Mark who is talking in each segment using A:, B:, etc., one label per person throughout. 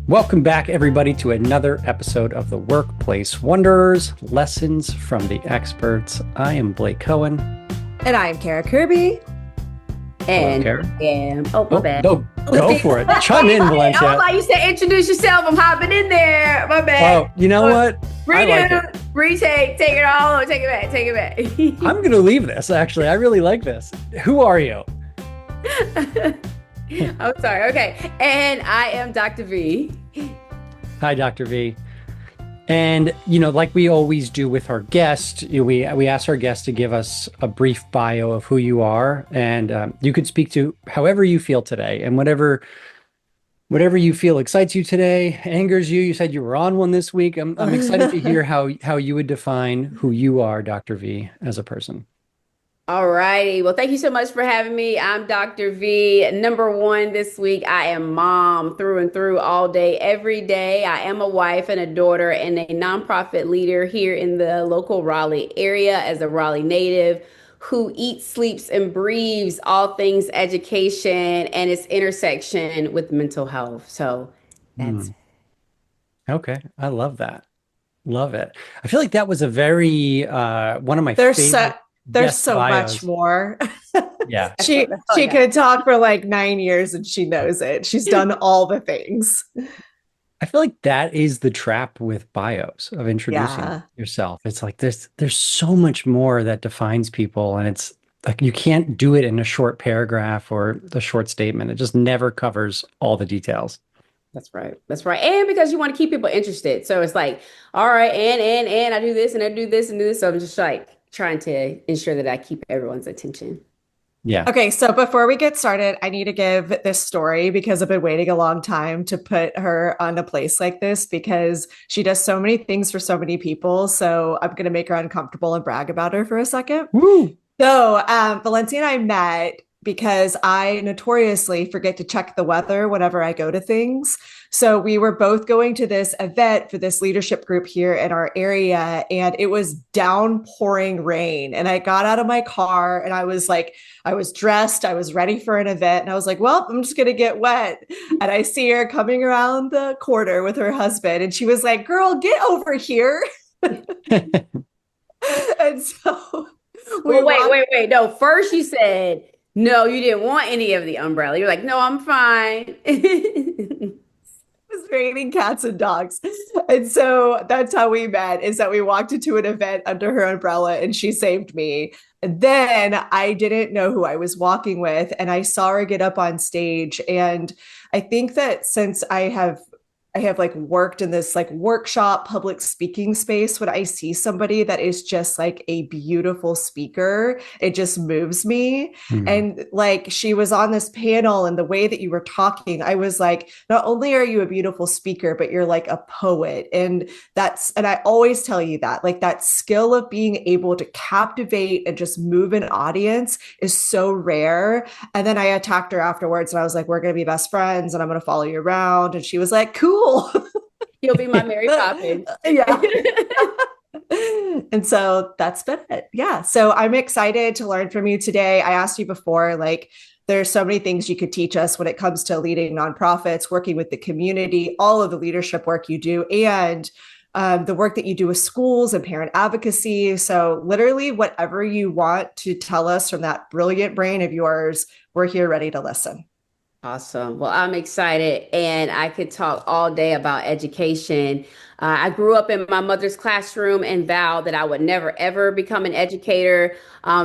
A: Welcome back, everybody, to another episode of the Workplace Wanderers, Lessons from the Experts. I am Blake Cohen.
B: And I'm Kara Kirby.
A: Hello, Kara.
B: My bad.
A: No, go for it. Chime in, Valencia.
B: I used to introduce yourself. I'm hopping in there. My bad.
A: Oh, you know what?
B: Redo, I like it. Retake, take it all, take it back.
A: I'm going to leave this, actually. I really like this. Who are you?
B: I'm sorry. Okay. And I am Dr. V.
A: Hi, Dr. V. And, like we always do with our guests, we ask our guests to give us a brief bio of who you are. And you could speak to however you feel today and whatever you feel excites you today, angers you. You said you were on one this week. I'm excited to hear how you would define who you are, Dr. V, as a person.
B: All righty. Well, thank you so much for having me. I'm Dr. V. Number one this week, I am mom through and through all day, every day. I am a wife and a daughter and a nonprofit leader here in the local Raleigh area as a Raleigh native who eats, sleeps, and breathes all things education and its intersection with mental health. So that's
A: Okay. I love that. Love it. I feel like that was a very one of my favorite.
C: There's so much more.
A: Yeah.
C: She could talk for like 9 years and she knows it. She's done all the things.
A: I feel like that is the trap with bios of introducing yourself. It's like there's so much more that defines people, and it's like you can't do it in a short paragraph or a short statement. It just never covers all the details.
B: That's right. That's right. And because you want to keep people interested. So it's like, all right, and I do this and I do this and do this. So I'm just like trying to ensure that I keep everyone's attention.
A: Yeah.
C: Okay, so before we get started, I need to give this story because I've been waiting a long time to put her on a place like this because she does so many things for so many people. So I'm going to make her uncomfortable and brag about her for a second.
A: Woo!
C: So Valencia and I met because I notoriously forget to check the weather whenever I go to things. So we were both going to this event for this leadership group here in our area, and it was downpouring rain. And I got out of my car and I was dressed, I was ready for an event. And I was like, well, I'm just going to get wet. And I see her coming around the corner with her husband. And she was like, girl, get over here. And so
B: wait. No, first you said, no, you didn't want any of the umbrella. You're like, no, I'm fine.
C: It was raining cats and dogs. And so that's how we met, is that we walked into an event under her umbrella and she saved me. And then I didn't know who I was walking with, and I saw her get up on stage. And I think that since I have like worked in this like workshop public speaking space, when I see somebody that is just like a beautiful speaker, it just moves me. And like she was on this panel, and the way that you were talking, I was like, not only are you a beautiful speaker, but you're like a poet. And I always tell you that, like, that skill of being able to captivate and just move an audience is so rare. And then I attacked her afterwards and I was like, we're going to be best friends and I'm going to follow you around. And she was like, cool.
B: You'll be my Mary Poppins.
C: Yeah. And so that's been it. Yeah. So I'm excited to learn from you today. I asked you before, like, there's so many things you could teach us when it comes to leading nonprofits, working with the community, all of the leadership work you do, and the work that you do with schools and parent advocacy. So literally whatever you want to tell us from that brilliant brain of yours, we're here ready to listen.
B: Awesome. Well, I'm excited, and I could talk all day about education. I grew up in my mother's classroom and vowed that I would never, ever become an educator,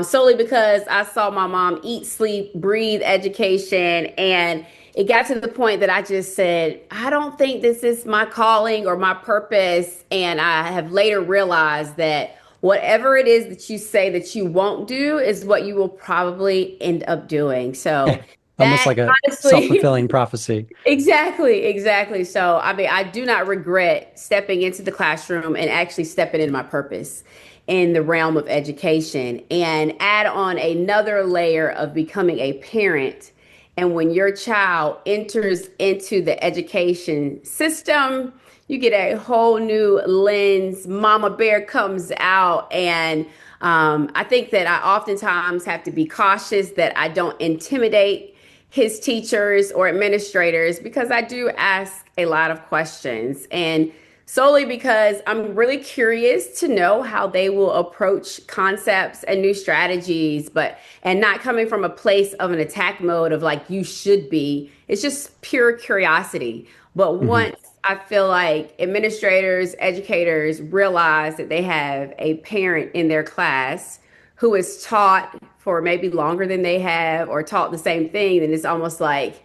B: solely because I saw my mom eat, sleep, breathe education. And it got to the point that I just said, I don't think this is my calling or my purpose. And I have later realized that whatever it is that you say that you won't do is what you will probably end up doing. So
A: almost like a self-fulfilling prophecy.
B: Exactly. So, I mean, I do not regret stepping into the classroom and actually stepping into my purpose in the realm of education, and add on another layer of becoming a parent. And when your child enters into the education system, you get a whole new lens. Mama Bear comes out, and I think that I oftentimes have to be cautious that I don't intimidate his teachers or administrators because I do ask a lot of questions, and solely because I'm really curious to know how they will approach concepts and new strategies, but and not coming from a place of an attack mode of like you should be. It's just pure curiosity. But
A: Hmm.
B: once I feel like administrators, educators realize that they have a parent in their class who is taught for maybe longer than they have or taught the same thing, then it's almost like,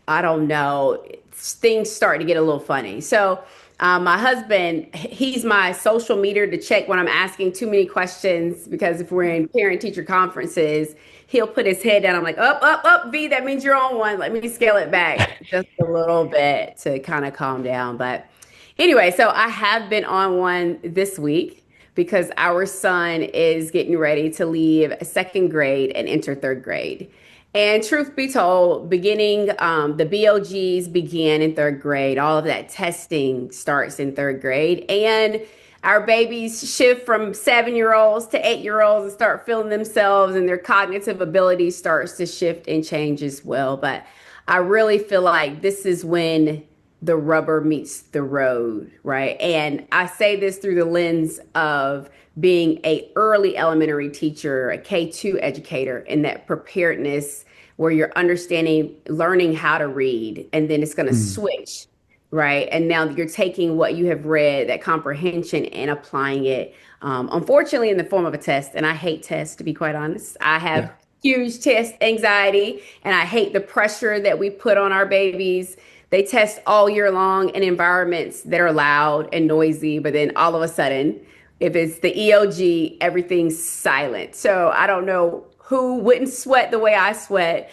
B: I don't know, things start to get a little funny. So, my husband, he's my social meter to check when I'm asking too many questions because if we're in parent teacher conferences, he'll put his head down. I'm like, up, up, up, V, that means you're on one. Let me scale it back just a little bit to kind of calm down. But anyway, so I have been on one this week because our son is getting ready to leave second grade and enter third grade. And truth be told, beginning the BOGs begin in third grade. All of that testing starts in third grade. And our babies shift from 7 year olds to 8 year olds and start feeling themselves, and their cognitive ability starts to shift and change as well. But I really feel like this is when the rubber meets the road, right? And I say this through the lens of being a early elementary teacher, a K-2 educator, in that preparedness where you're understanding, learning how to read, and then it's going to
A: Hmm.
B: switch, right? And now you're taking what you have read, that comprehension, and applying it, unfortunately, in the form of a test. And I hate tests, to be quite honest. I have
A: Yeah.
B: huge test anxiety, and I hate the pressure that we put on our babies. They test all year long in environments that are loud and noisy, but then all of a sudden, if it's the EOG, everything's silent. So I don't know who wouldn't sweat the way I sweat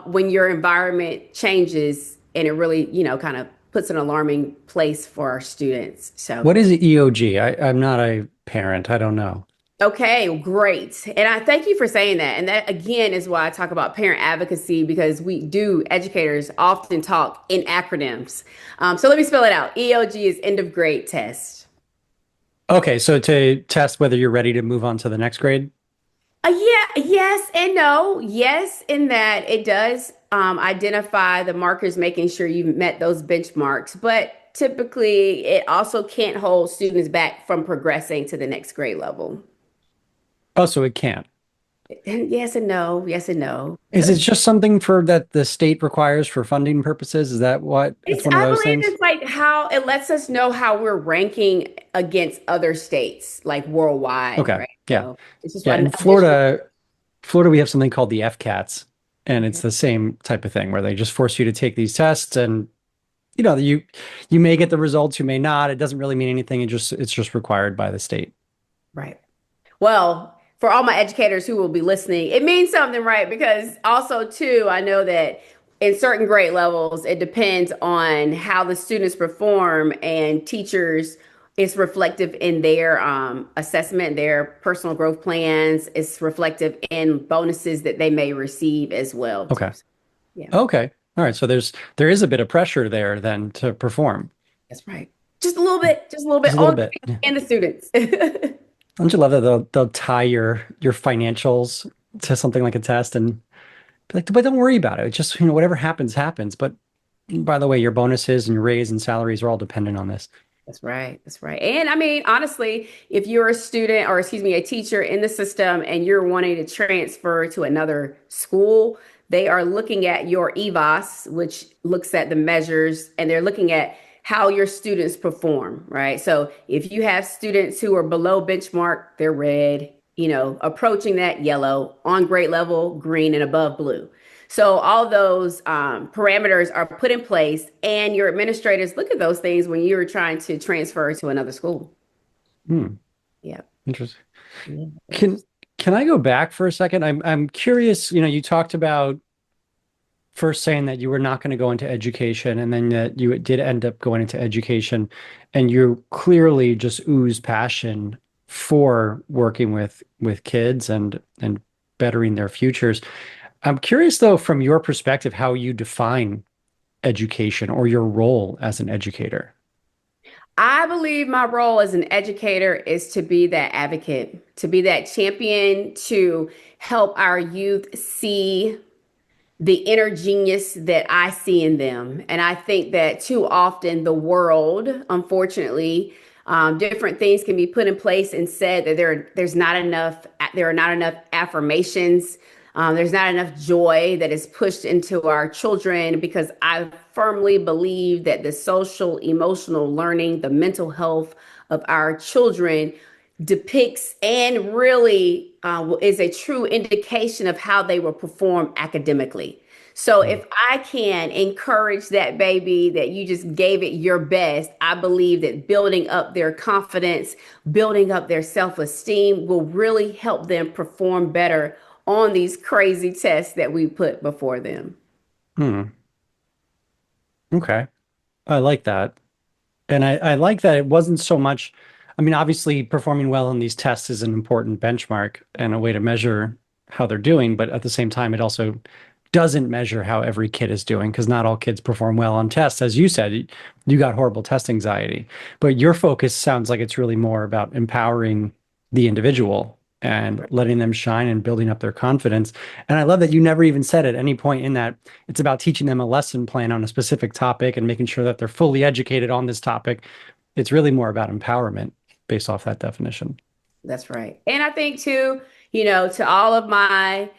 B: when your environment changes and it really, kind of puts an alarming place for our students. So,
A: What is EOG? I'm not a parent. I don't know.
B: okay, great. And I thank you for saying that. And that again is why I talk about parent advocacy because we do, educators often talk in acronyms. So let me spell it out. EOG is end of grade test.
A: Okay, so to test whether you're ready to move on to the next grade.
B: Yeah, yes and no. Yes, in that it does identify the markers, making sure you've met those benchmarks. But typically, it also can't hold students back from progressing to the next grade level.
A: Oh, so it can't.
B: And yes and no. Yes and no.
A: Is it just something for that the state requires for funding purposes? Is that what it's one of
B: I
A: those
B: believe
A: things?
B: it's like how it lets us know how we're ranking against other states, like worldwide,
A: Okay.
B: right?
A: Yeah.
B: So it's just
A: Yeah.
B: an
A: In
B: additional.
A: Florida, we have something called the FCATs, and it's the same type of thing where they just force you to take these tests and you may get the results, you may not. It doesn't really mean anything. It's just required by the state.
B: Right. Well, for all my educators who will be listening, it means something, right? Because also, too, I know that in certain grade levels, it depends on how the students perform, and teachers, it's reflective in their assessment, their personal growth plans. It's reflective in bonuses that they may receive as well, too.
A: Okay.
B: Yeah,
A: Okay. All right. So there is a bit of pressure there then to perform.
B: that's right. Just a little bit
A: Just a little
B: on
A: bit.
B: the and the students.
A: Don't you love that they'll tie your financials to something like a test and be like, but don't worry about it. It's just, whatever happens, happens. But by the way, your bonuses and your raise and salaries are all dependent on this.
B: That's right. That's right. And I mean, honestly, if you're a student or excuse me, a teacher in the system and you're wanting to transfer to another school, they are looking at your EVAS, which looks at the measures, and they're looking at how your students perform, right? So if you have students who are below benchmark, they're red, approaching that yellow, on grade level, green, and above blue. So all those parameters are put in place, and your administrators look at those things when you're trying to transfer to another school.
A: Hmm.
B: Yeah.
A: Interesting.
B: Yeah.
A: Can can I go back for a second? I'm curious, you talked about first saying that you were not going to go into education and then that you did end up going into education and you clearly just ooze passion for working with kids and bettering their futures. I'm curious though, from your perspective, how you define education or your role as an educator.
B: I believe my role as an educator is to be that advocate, to be that champion, to help our youth see the inner genius that I see in them. And I think that too often the world, unfortunately, different things can be put in place and said that there are not enough affirmations. There's not enough joy that is pushed into our children because I firmly believe that the social, emotional learning, the mental health of our children depicts and really is a true indication of how they will perform academically. So
A: Mm.
B: if I can encourage that baby that you just gave it your best, I believe that building up their confidence, building up their self-esteem will really help them perform better on these crazy tests that we put before them.
A: Hmm. Okay. I like that. And I like that it wasn't so much, I mean, obviously performing well in these tests is an important benchmark and a way to measure how they're doing, but at the same time, it also doesn't measure how every kid is doing because not all kids perform well on tests. As you said, you got horrible test anxiety, but your focus sounds like it's really more about empowering the individual and letting them shine and building up their confidence. And I love that you never even said at any point in that it's about teaching them a lesson plan on a specific topic and making sure that they're fully educated on this topic. It's really more about empowerment based off that definition.
B: That's right. And I think too, to all of my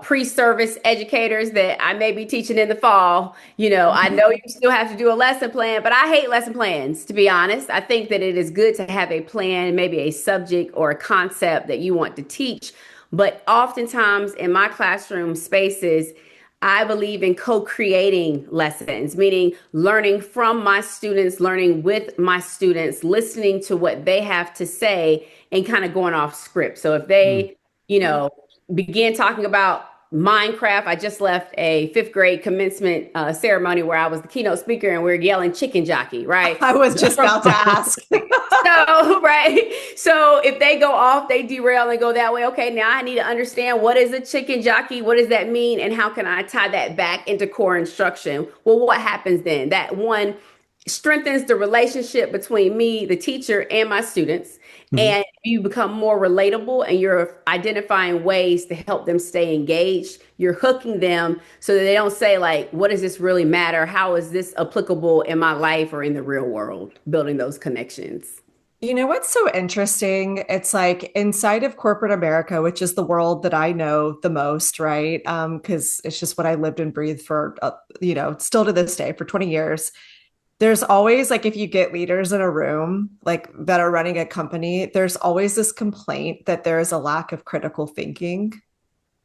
B: pre-service educators that I may be teaching in the fall, I know you still have to do a lesson plan, but I hate lesson plans, to be honest. I think that it is good to have a plan, maybe a subject or a concept that you want to teach. But oftentimes in my classroom spaces, I believe in co-creating lessons, meaning learning from my students, learning with my students, listening to what they have to say and kind of going off script. So if
A: Mm.
B: they, begin talking about Minecraft, I just left a fifth grade commencement ceremony where I was the keynote speaker and we are yelling chicken jockey, right?
C: I was just about to ask.
B: So, right. So if they go off, they derail and go that way. Okay, now I need to understand what is a chicken jockey? What does that mean? And how can I tie that back into core instruction? Well, what happens then? That one strengthens the relationship between me, the teacher, and my students.
A: Mhm.
B: And you become more relatable and you're identifying ways to help them stay engaged. You're hooking them so that they don't say, like, what does this really matter? How is this applicable in my life or in the real world? Building those connections.
C: You know what's so interesting? It's like inside of corporate America, which is the world that I know the most, right? Because it's just what I lived and breathed for, still to this day for 20 years. There's always like if you get leaders in a room like that are running a company, there's always this complaint that there is a lack of critical thinking,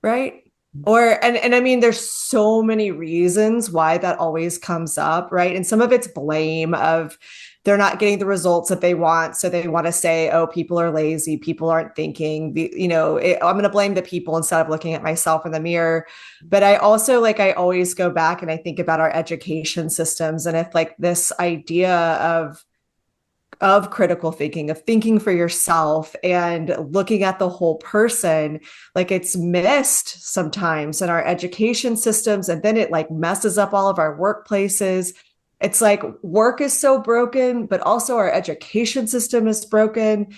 C: right? Or and I mean there's so many reasons why that always comes up, right? And some of it's blame of they're not getting the results that they want, so they want to say, oh, people are lazy, people aren't thinking, I'm going to blame the people instead of looking at myself in the mirror. But I also like I always go back and I think about our education systems and if like this idea of critical thinking, of thinking for yourself and looking at the whole person, like it's missed sometimes in our education systems. And then it like messes up all of our workplaces. It's like work is so broken, but also our education system is broken.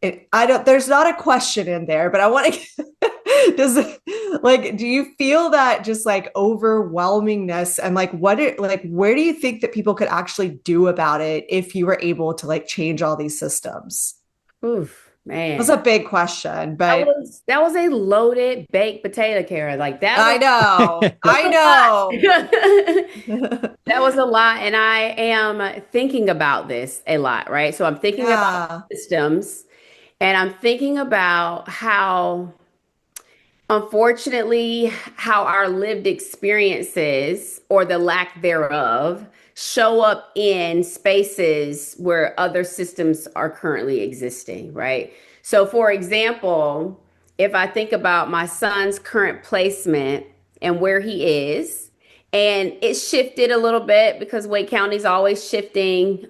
C: There's not a question in there, but I want to, do you feel that just like overwhelmingness and like where do you think that people could actually do about it if you were able to like change all these systems?
B: Oof,
C: That's
B: man.
C: a big question,
B: That
C: but
B: was that was a loaded baked potato, Kara. Like that
C: I
B: was
C: know,
B: that's
C: I
B: a
C: know.
B: lot. That was a lot. And I am thinking about this a lot, right? So I'm thinking about
C: Yeah.
B: systems and I'm thinking about how, unfortunately, how our lived experiences or the lack thereof show up in spaces where other systems are currently existing, right? So, for example, if I think about my son's current placement and where he is, and it shifted a little bit because Wake County is always shifting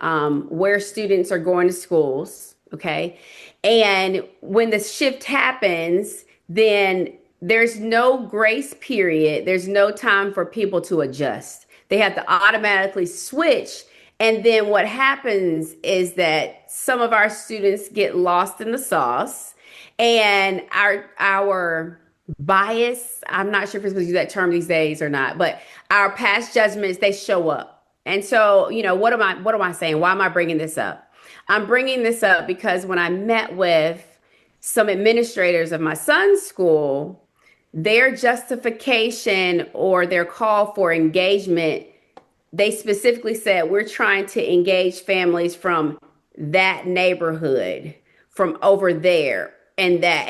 B: where students are going to schools. Okay. And when the shift happens, then there's no grace period. There's no time for people to adjust. They have to automatically switch. And then what happens is that some of our students get lost in the sauce and our bias. I'm not sure if it's supposed to use that term these days or not, but our past judgments, they show up. And so, what am I saying? Why am I bringing this up? I'm bringing this up because when I met with some administrators of my son's school, their justification or their call for engagement, they specifically said, we're trying to engage families from that neighborhood, from over there, and that.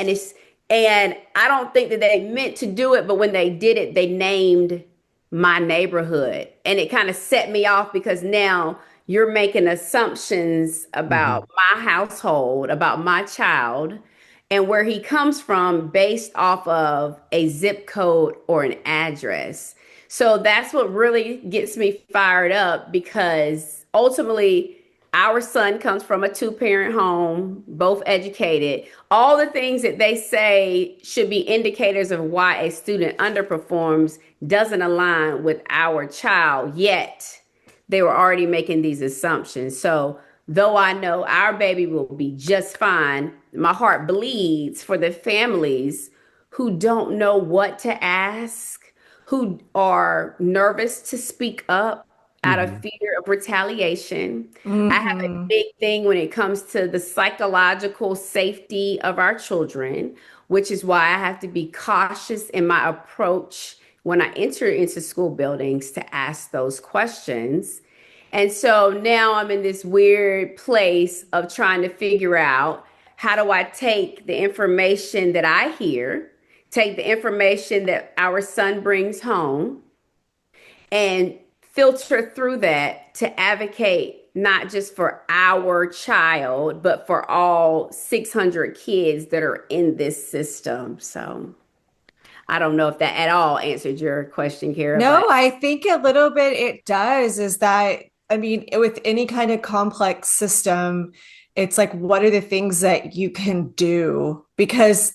B: And I don't think that they meant to do it, but when they did it, they named my neighborhood. And it kind of set me off because now you're making assumptions
A: Hmm.
B: about my household, about my child, and where he comes from based off of a zip code or an address. So that's what really gets me fired up because ultimately our son comes from a two-parent home, both educated. All the things that they say should be indicators of why a student underperforms doesn't align with our child, yet they were already making these assumptions. So, though I know our baby will be just fine, my heart bleeds for the families who don't know what to ask, who are nervous to speak up out of
A: Hmm.
B: fear of retaliation. I have a
C: Hmm.
B: big thing when it comes to the psychological safety of our children, which is why I have to be cautious in my approach when I enter into school buildings to ask those questions. And so now I'm in this weird place of trying to figure out how do I take the information that I hear, take the information that our son brings home, and filter through that to advocate not just for our child, but for all 600 kids that are in this system. So I don't know if that at all answered your question, Kara,
C: No,
B: but
C: I think a little bit it does. Is that, I mean, with any kind of complex system, it's like, what are the things that you can do? Because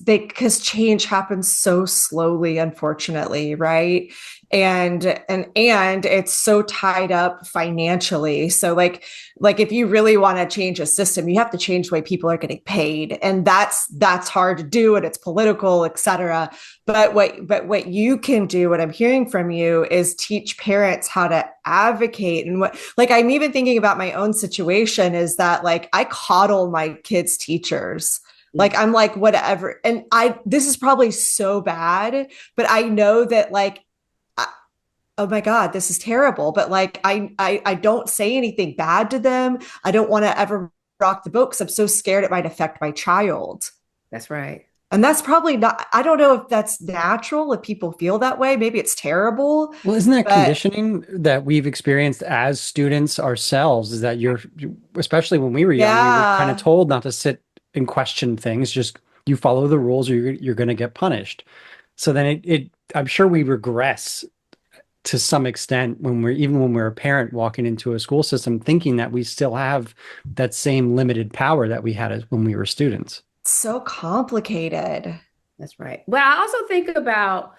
C: change happens so slowly, unfortunately, right? And it's so tied up financially. So like if you really want to change a system, you have to change the way people are getting paid. And that's hard to do, and it's political, et cetera. But what you can do, what I'm hearing from you, is teach parents how to advocate. And what, like, I'm even thinking about my own situation, is that like I coddle my kids' teachers. Like I'm like, whatever. And this is probably so bad, but I know that like, oh my God, this is terrible. But like I don't say anything bad to them. I don't want to ever rock the boat because I'm so scared it might affect my child.
B: that's right.
C: And that's probably not, I don't know if that's natural, if people feel that way. Maybe it's terrible,
A: Well, isn't that
C: but
A: conditioning that we've experienced as students ourselves? Is that especially when we were young, we were kind of
C: yeah.
A: told not to sit and question things. Just you follow the rules or you're going to get punished. So then I'm sure we regress to some extent even when we're a parent walking into a school system thinking that we still have that same limited power that we had as when we were students.
C: So complicated.
B: That's right. But I also think about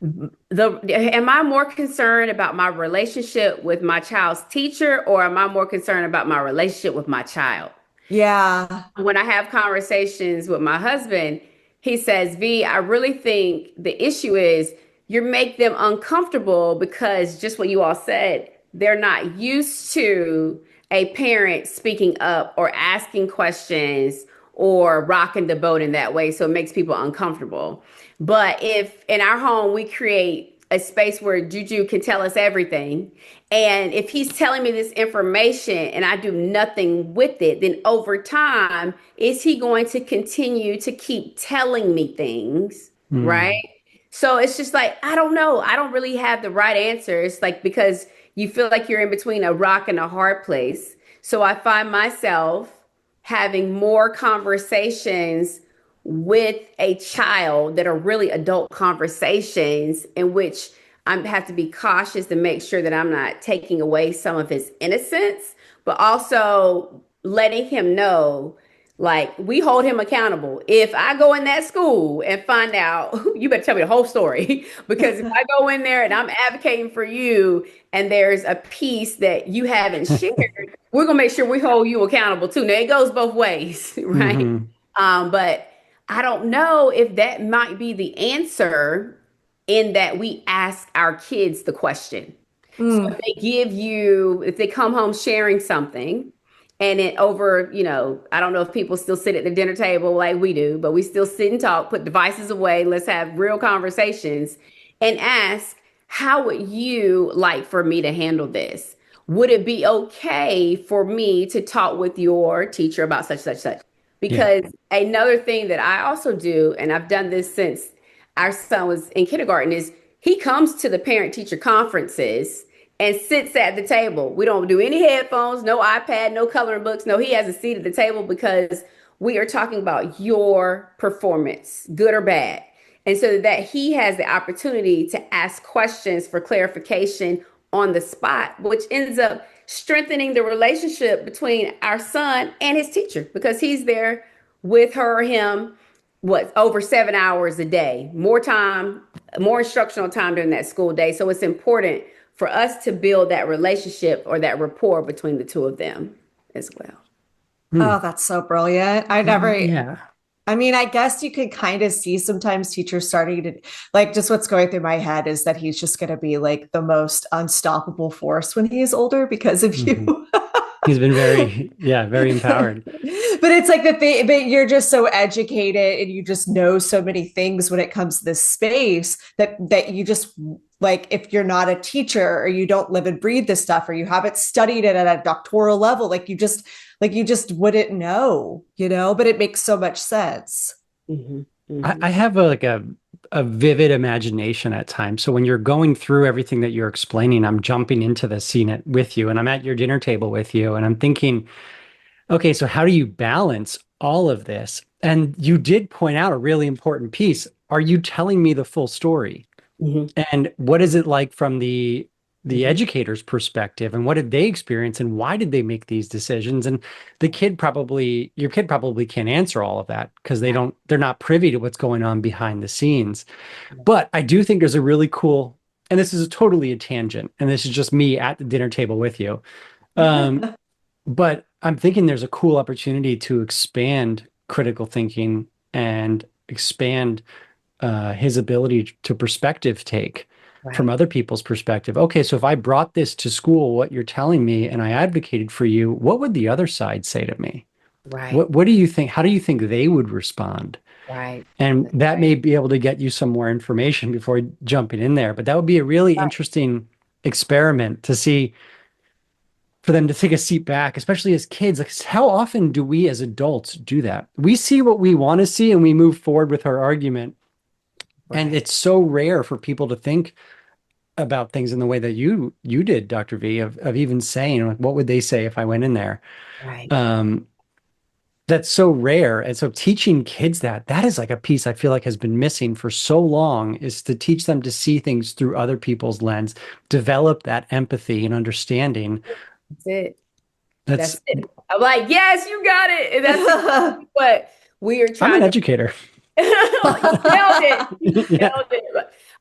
B: am I more concerned about my relationship with my child's teacher, or am I more concerned about my relationship with my child?
C: Yeah.
B: When I have conversations with my husband, he says, V, I really think the issue is you make them uncomfortable because just what you all said, they're not used to a parent speaking up or asking questions or rocking the boat in that way. So it makes people uncomfortable. But if in our home we create a space where Juju can tell us everything, and if he's telling me this information and I do nothing with it, then over time, is he going to continue to keep telling me things? Right.
A: Hmm.
B: So it's just like, I don't know. I don't really have the right answer. It's like because you feel like you're in between a rock and a hard place. So I find myself having more conversations with a child that are really adult conversations in which I have to be cautious to make sure that I'm not taking away some of his innocence, but also letting him know like we hold him accountable. If I go in that school and find out, you better tell me the whole story because if I go in there and I'm advocating for you and there's a piece that you haven't shared, we're gonna make sure we hold you accountable too. Now it goes both ways, right?
A: Hmm.
B: But I don't know if that might be the answer in that we ask our kids the question. So
C: Mm.
B: if they come home sharing something and it over, I don't know if people still sit at the dinner table like we do, but we still sit and talk, put devices away, let's have real conversations and ask, how would you like for me to handle this? Would it be okay for me to talk with your teacher about such, such, such?
A: Yeah.
B: Because another thing that I also do, and I've done this since our son was in kindergarten, is he comes to the parent teacher conferences and sits at the table. We don't do any headphones, no iPad, no coloring books. No, he has a seat at the table because we are talking about your performance, good or bad. And so that he has the opportunity to ask questions for clarification on the spot, which ends up strengthening the relationship between our son and his teacher because he's there with her or him, what, over 7 hours a day, more time, more instructional time during that school day. So it's important for us to build that relationship or that rapport between the two of them as well.
A: Hmm.
C: Oh, that's so brilliant. I never,
A: Yeah.
C: I mean, I guess you could kind of see sometimes teachers starting to like just what's going through my head is that he's just going to be like the most unstoppable force when he is older because of you.
A: Hmm. He's been very, yeah, very empowered.
C: But it's like the thing, but you're just so educated and you just know so many things when it comes to this space that you just like if you're not a teacher or you don't live and breathe this stuff or you haven't studied it at a doctoral level, like you just wouldn't know, but it makes so much sense.
B: Mm-hmm.
A: I have a vivid imagination at times. So when you're going through everything that you're explaining, I'm jumping into the scene with you, and I'm at your dinner table with you, and I'm thinking, okay, so how do you balance all of this? And you did point out a really important piece. Are you telling me the full story?
B: Mm-hmm.
A: And what is it like from the
B: Mm-hmm.
A: educator's perspective, and what did they experience, and why did they make these decisions? And your kid probably can't answer all of that because they're not privy to what's going on behind the scenes. But I do think there's a really cool, and this is totally a tangent, and this is just me at the dinner table with you. Um, but I'm thinking there's a cool opportunity to expand critical thinking and expand his ability to perspective take from
B: Right,
A: other people's perspective. Okay, so if I brought this to school, what you're telling me, and I advocated for you, what would the other side say to me?
B: right,
A: What do you think? How do you think they would respond?
B: right.
A: And
B: That's
A: that may
B: right.
A: be able to get you some more information before jumping in there. But that would be a really
B: Right.
A: interesting experiment to see for them to take a seat back, especially as kids. Like, how often do we as adults do that? We see what we want to see and we move forward with our argument. And
B: Right.
A: it's so rare for people to think about things in the way that you did, Dr. V, of even saying, like, what would they say if I went in there?
B: Right.
A: Um, that's so rare. And so teaching kids that is like a piece I feel like has been missing for so long, is to teach them to see things through other people's lens, develop that empathy and understanding.
B: That's it.
A: That's
B: That's it. I'm like, yes, you got it. And that's exactly what we are
A: I'm an
B: trying to.
A: educator.
B: You nailed it. You
A: Yeah.
B: nailed it.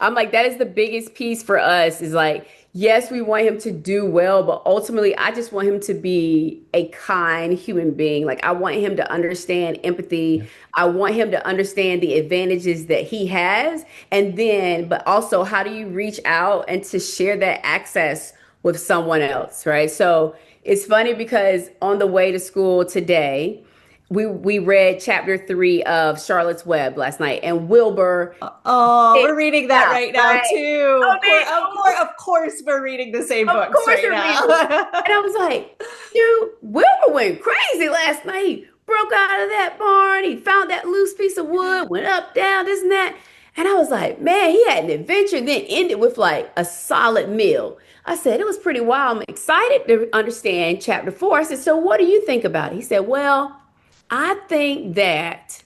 B: I'm like, that is the biggest piece for us is like, yes, we want him to do well, but ultimately, I just want him to be a kind human being. Like, I want him to understand empathy. I want him to understand the advantages that he has. And then, but also, how do you reach out and to share that access with someone else, right? So it's funny because on the way to school today, we read chapter 3 of Charlotte's Web last night, and Wilbur
C: Oh,
B: picked
C: we're reading that
B: out,
C: right now
B: right?
C: too.
B: Oh, man,
C: Of course, we're reading the same
B: of
C: books
B: course
C: right
B: you're
C: now.
B: reading. And I was like, dude, Wilbur went crazy last night. He broke out of that barn. He found that loose piece of wood, went up, down, this and that. And I was like, man, he had an adventure, then ended with like a solid meal. I said, it was pretty wild. I'm excited to understand chapter 4. I said, so what do you think about it? He said, well, I think that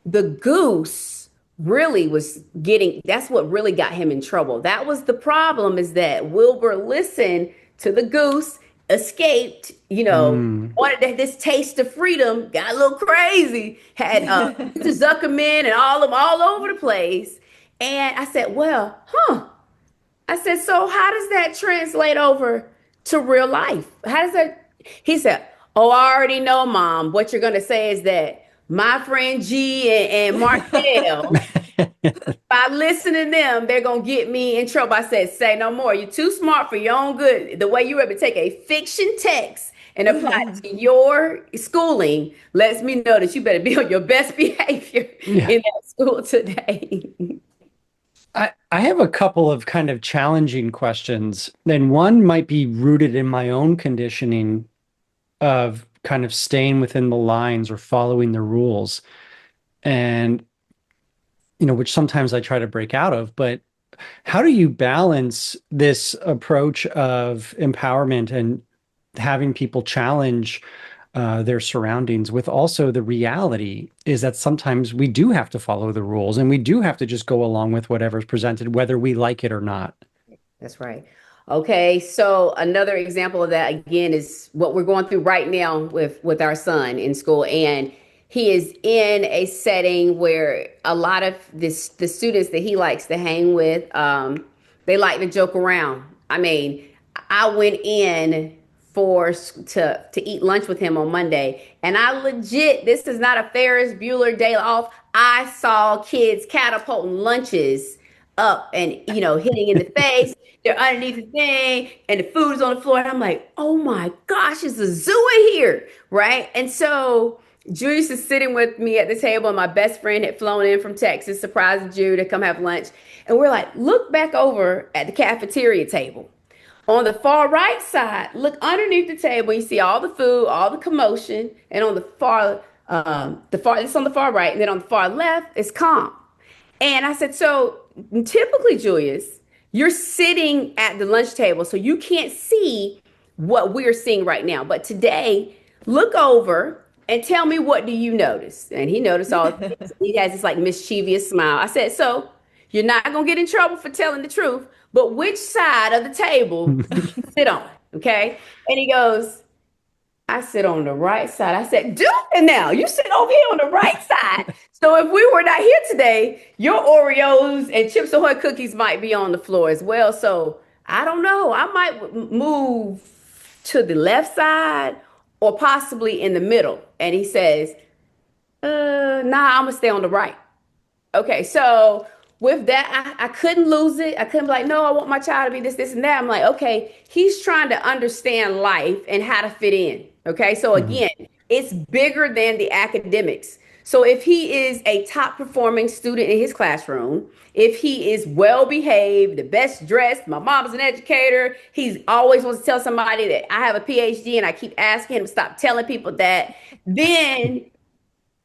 B: the goose really was getting, that's what really got him in trouble. That was the problem, is that Wilbur listened to the goose, escaped,
A: Mm.
B: wanted this taste of freedom, got a little crazy, had Mr. Zuckerman and all of them all over the place. And I said, well, I said, so how does that translate over to real life? How does that? He said, oh, I already know, Mom. What you're going to say is that my friend G and Martell, by listening to them, they're gonna get me in trouble. I said, say no more. You're too smart for your own good. The way you were able to take a fiction text and apply it to your schooling lets me know that you better be on your best behavior
A: Yeah.
B: in that school today.
A: I have a couple of kind of challenging questions, and one might be rooted in my own conditioning of kind of staying within the lines or following the rules. And, which sometimes I try to break out of, but how do you balance this approach of empowerment and having people challenge their surroundings with also the reality is that sometimes we do have to follow the rules and we do have to just go along with whatever's presented, whether we like it or not.
B: That's right. Okay, so another example of that again is what we're going through right now with our son in school, and he is in a setting where a lot of the students that he likes to hang with, they like to joke around. I mean, I went in to eat lunch with him on Monday, and I legit, this is not a Ferris Bueller day off. I saw kids catapulting lunches up and hitting in the face. They're underneath the thing, and the food's on the floor. And I'm like, oh my gosh, it's a zoo in here, right? And so Julius is sitting with me at the table, and my best friend had flown in from Texas, surprised Jude to come have lunch. And we're like, look back over at the cafeteria table. On the far right side, look underneath the table. You see all the food, all the commotion, and on it's on the far right, and then on the far left is calm. And I said, so typically, Julius, you're sitting at the lunch table, so you can't see what we're seeing right now. But today, look over and tell me, what do you notice? And he noticed all the things. He has this like mischievous smile. I said, so you're not going to get in trouble for telling the truth, but which side of the table do you sit on? Okay. And he goes, I sit on the right side. I said, do it now. You sit over here on the right side. So if we were not here today, your Oreos and Chips Ahoy cookies might be on the floor as well. So I don't know. I might move to the left side or possibly in the middle. And he says, nah, I'm gonna stay on the right. Okay, so with that, I couldn't lose it. I couldn't be like, no, I want my child to be this, this, and that. I'm like, okay, he's trying to understand life and how to fit in. Okay, so
A: Mhm.
B: again, it's bigger than the academics. So if he is a top performing student in his classroom, if he is well behaved, the best dressed, my mom's an educator, he's always wants to tell somebody that I have a PhD and I keep asking him to stop telling people that, then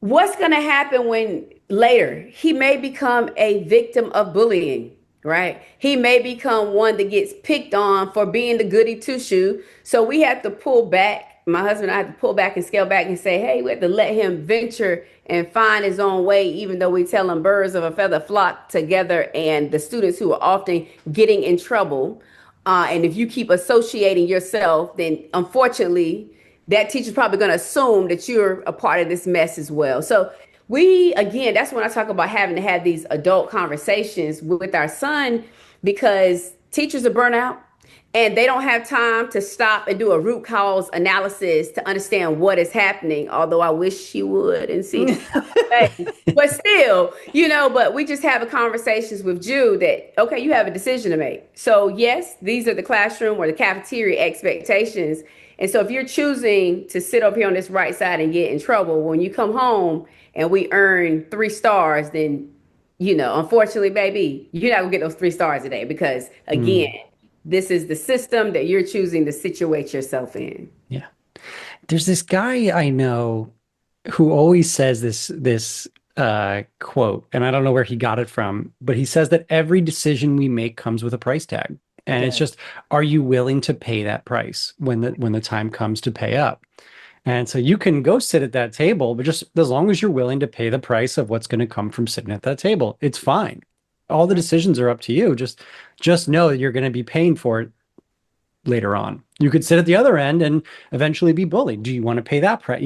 B: what's going to happen when later he may become a victim of bullying, right? He may become one that gets picked on for being the goody two shoe. So we have to pull back. My husband and I have to pull back and scale back and say, hey, we have to let him venture and find his own way, even though we tell him birds of a feather flock together. And the students who are often getting in trouble, and if you keep associating yourself, then unfortunately, that teacher's probably going to assume that you're a part of this mess as well. So again, that's when I talk about having to have these adult conversations with our son, because teachers are burnt out and they don't have time to stop and do a root cause analysis to understand what is happening. Although I wish she would and see, but still, but we just have a conversations with Jude that, okay, you have a decision to make. So yes, these are the classroom or the cafeteria expectations. And so if you're choosing to sit up here on this right side and get in trouble, when you come home and we earn 3 stars, then, unfortunately, baby, you're not gonna get those 3 stars today because again, this is the system that you're choosing to situate yourself in.
A: Yeah. There's this guy I know who always says this quote, and I don't know where he got it from, but he says that every decision we make comes with a price tag. And it's just, are you willing to pay that price when the time comes to pay up? And so you can go sit at that table, but just as long as you're willing to pay the price of what's going to come from sitting at that table, it's fine. All the decisions are up to you. Just know that you're going to be paying for it later on. You could sit at the other end and eventually be bullied. Do you want to pay that price?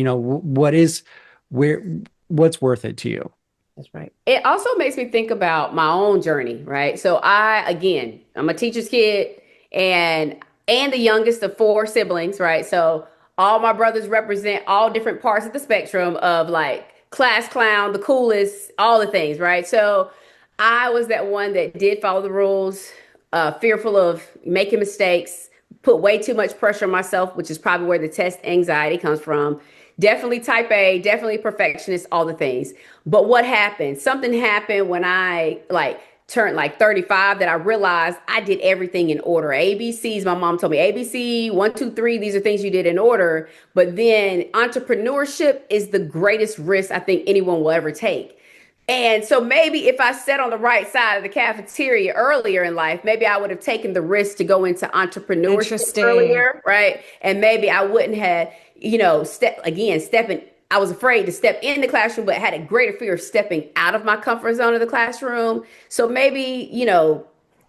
A: What's worth it to you?
B: That's right. It also makes me think about my own journey, right? So I'm a teacher's kid and the youngest of 4 siblings, right? So all my brothers represent all different parts of the spectrum of like class clown, the coolest, all the things, right? So I was that one that did follow the rules, fearful of making mistakes, put way too much pressure on myself, which is probably where the test anxiety comes from. Definitely type A, definitely perfectionist, all the things. But what happened? Something happened when I like turned like 35 that I realized I did everything in order. ABCs, my mom told me ABC, one, two, three, these are things you did in order. But then entrepreneurship is the greatest risk I think anyone will ever take. And so maybe if I sat on the right side of the cafeteria earlier in life, maybe I would have taken the risk to go into entrepreneurship
C: Interesting.
B: earlier, right? And maybe I wouldn't have, stepping. I was afraid to step in the classroom, but had a greater fear of stepping out of my comfort zone of the classroom. So maybe,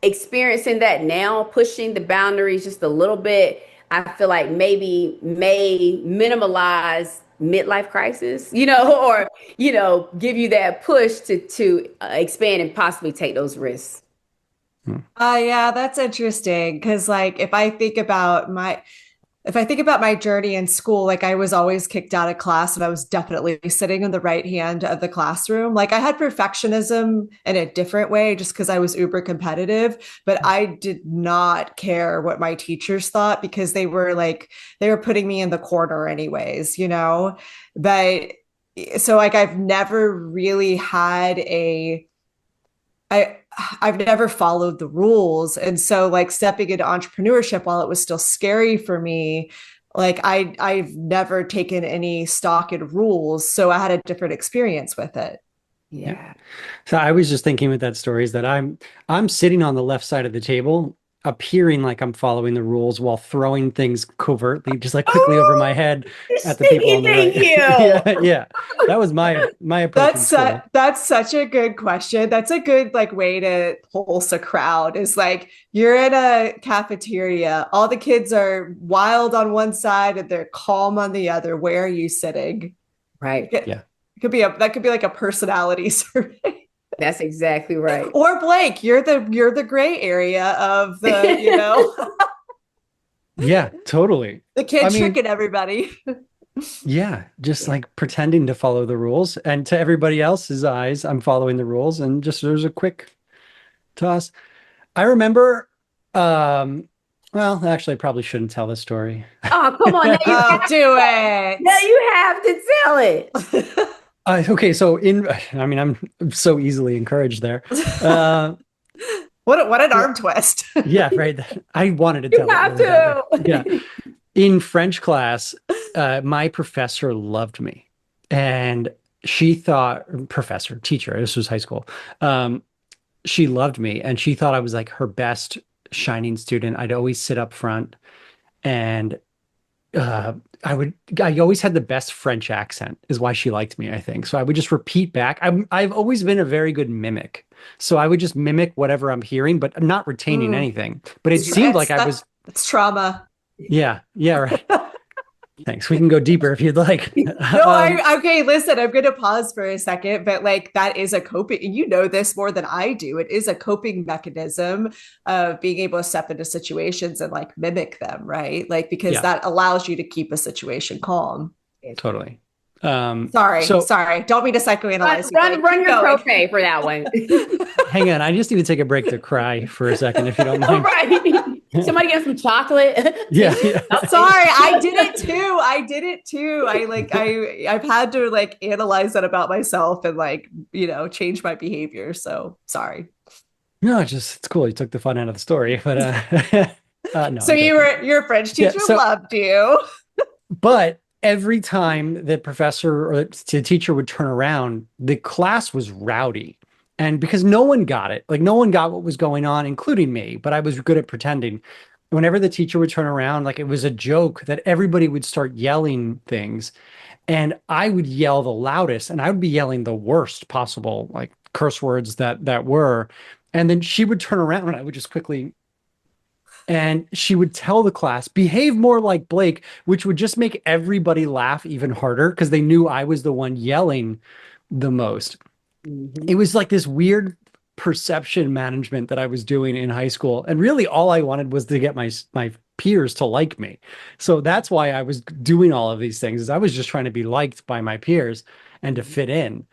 B: experiencing that now, pushing the boundaries just a little bit, I feel like maybe may minimalize midlife crisis, or give you that push to expand and possibly take those risks.
C: Yeah, that's interesting. Because like if I think about my journey in school, like I was always kicked out of class and I was definitely sitting in the right hand of the classroom. Like I had perfectionism in a different way just because I was uber competitive, but I did not care what my teachers thought because they were putting me in the corner anyways, you know? But so like I've never really had I I've never followed the rules. And so like stepping into entrepreneurship while it was still scary for me, like I've never taken any stock in rules. So I had a different experience with it.
A: Yeah.
B: Yeah.
A: So I was just thinking with that story is that I'm sitting on the left side of the table, appearing like I'm following the rules while throwing things covertly, just like quickly over my
B: Oh,
A: head
B: you
A: at the people
B: sneaky
A: on the
B: thank
A: right.
B: you.
A: Yeah, yeah. That was my approach in school.
C: That's such a good question. That's a good like way to pulse a crowd is like you're in a cafeteria, all the kids are wild on one side and they're calm on the other. Where are you sitting?
B: Right.
A: Yeah.
C: It could be that could be like a personality survey.
B: That's exactly right.
C: Or Blake, you're the gray area of the,
A: Yeah, totally.
C: the
A: I
C: kid
A: mean,
C: tricking everybody.
A: yeah, just like pretending to follow the rules. And to everybody else's eyes, I'm following the rules. And just there's a quick toss. I remember, um, well, actually, I probably shouldn't tell this story.
B: Oh, come on.
C: Oh, do
B: Now
C: it.
B: you have to tell it.
A: Okay, so I mean, I'm so easily encouraged there. Uh,
C: What an arm twist.
A: yeah, right. I wanted to
B: You
A: tell it
B: have
A: really badly. Yeah.
B: to.
A: In French class, my professor loved me. And she thought, professor, teacher, this was high school. She loved me and she thought I was like her best shining student. I'd always sit up front and uh, I always had the best French accent is why she liked me, I think. So I would just repeat back. I've always been a very good mimic. So I would just mimic whatever I'm hearing, but I'm not retaining
C: Mm,
A: anything. But it seemed like I was,
C: that's trauma.
A: yeah, yeah, right. Thanks. We can go deeper if you'd like.
C: No, okay, listen, I'm going to pause for a second, but like that is a coping, you know this more than I do. It is a coping mechanism of being able to step into situations and like mimic them, right? Like because
A: Yeah,
C: that allows you to keep a situation calm.
A: totally.
C: Sorry,
A: So
C: sorry. Don't mean to psychoanalyze you,
B: Run,
C: Blake.
B: run
C: Keep
B: your
C: going.
B: propane for that one.
A: hang on. I just need to take a break to cry for a second, if you don't
B: All
A: mind.
B: right. Somebody get some chocolate.
A: Yeah, yeah.
C: Sorry, I did it too. I did it too. I've had to like analyze that about myself and like, change my behavior. So sorry.
A: No, it's cool. You took the fun out of the story, but no,
C: So
A: I'm joking.
C: your French
A: Yeah,
C: teacher
A: so
C: loved you.
A: but every time the professor or the teacher would turn around, the class was rowdy. And because no one got it, like no one got what was going on, including me, but I was good at pretending. Whenever the teacher would turn around, like it was a joke that everybody would start yelling things. And I would yell the loudest and I would be yelling the worst possible, like curse words that were. And then she would turn around and I would just quickly and she would tell the class, behave more like Blake, which would just make everybody laugh even harder because they knew I was the one yelling the most.
B: Mhm.
A: It was like this weird perception management that I was doing in high school. And really all I wanted was to get my peers to like me. So that's why I was doing all of these things is I was just trying to be liked by my peers. and to fit in.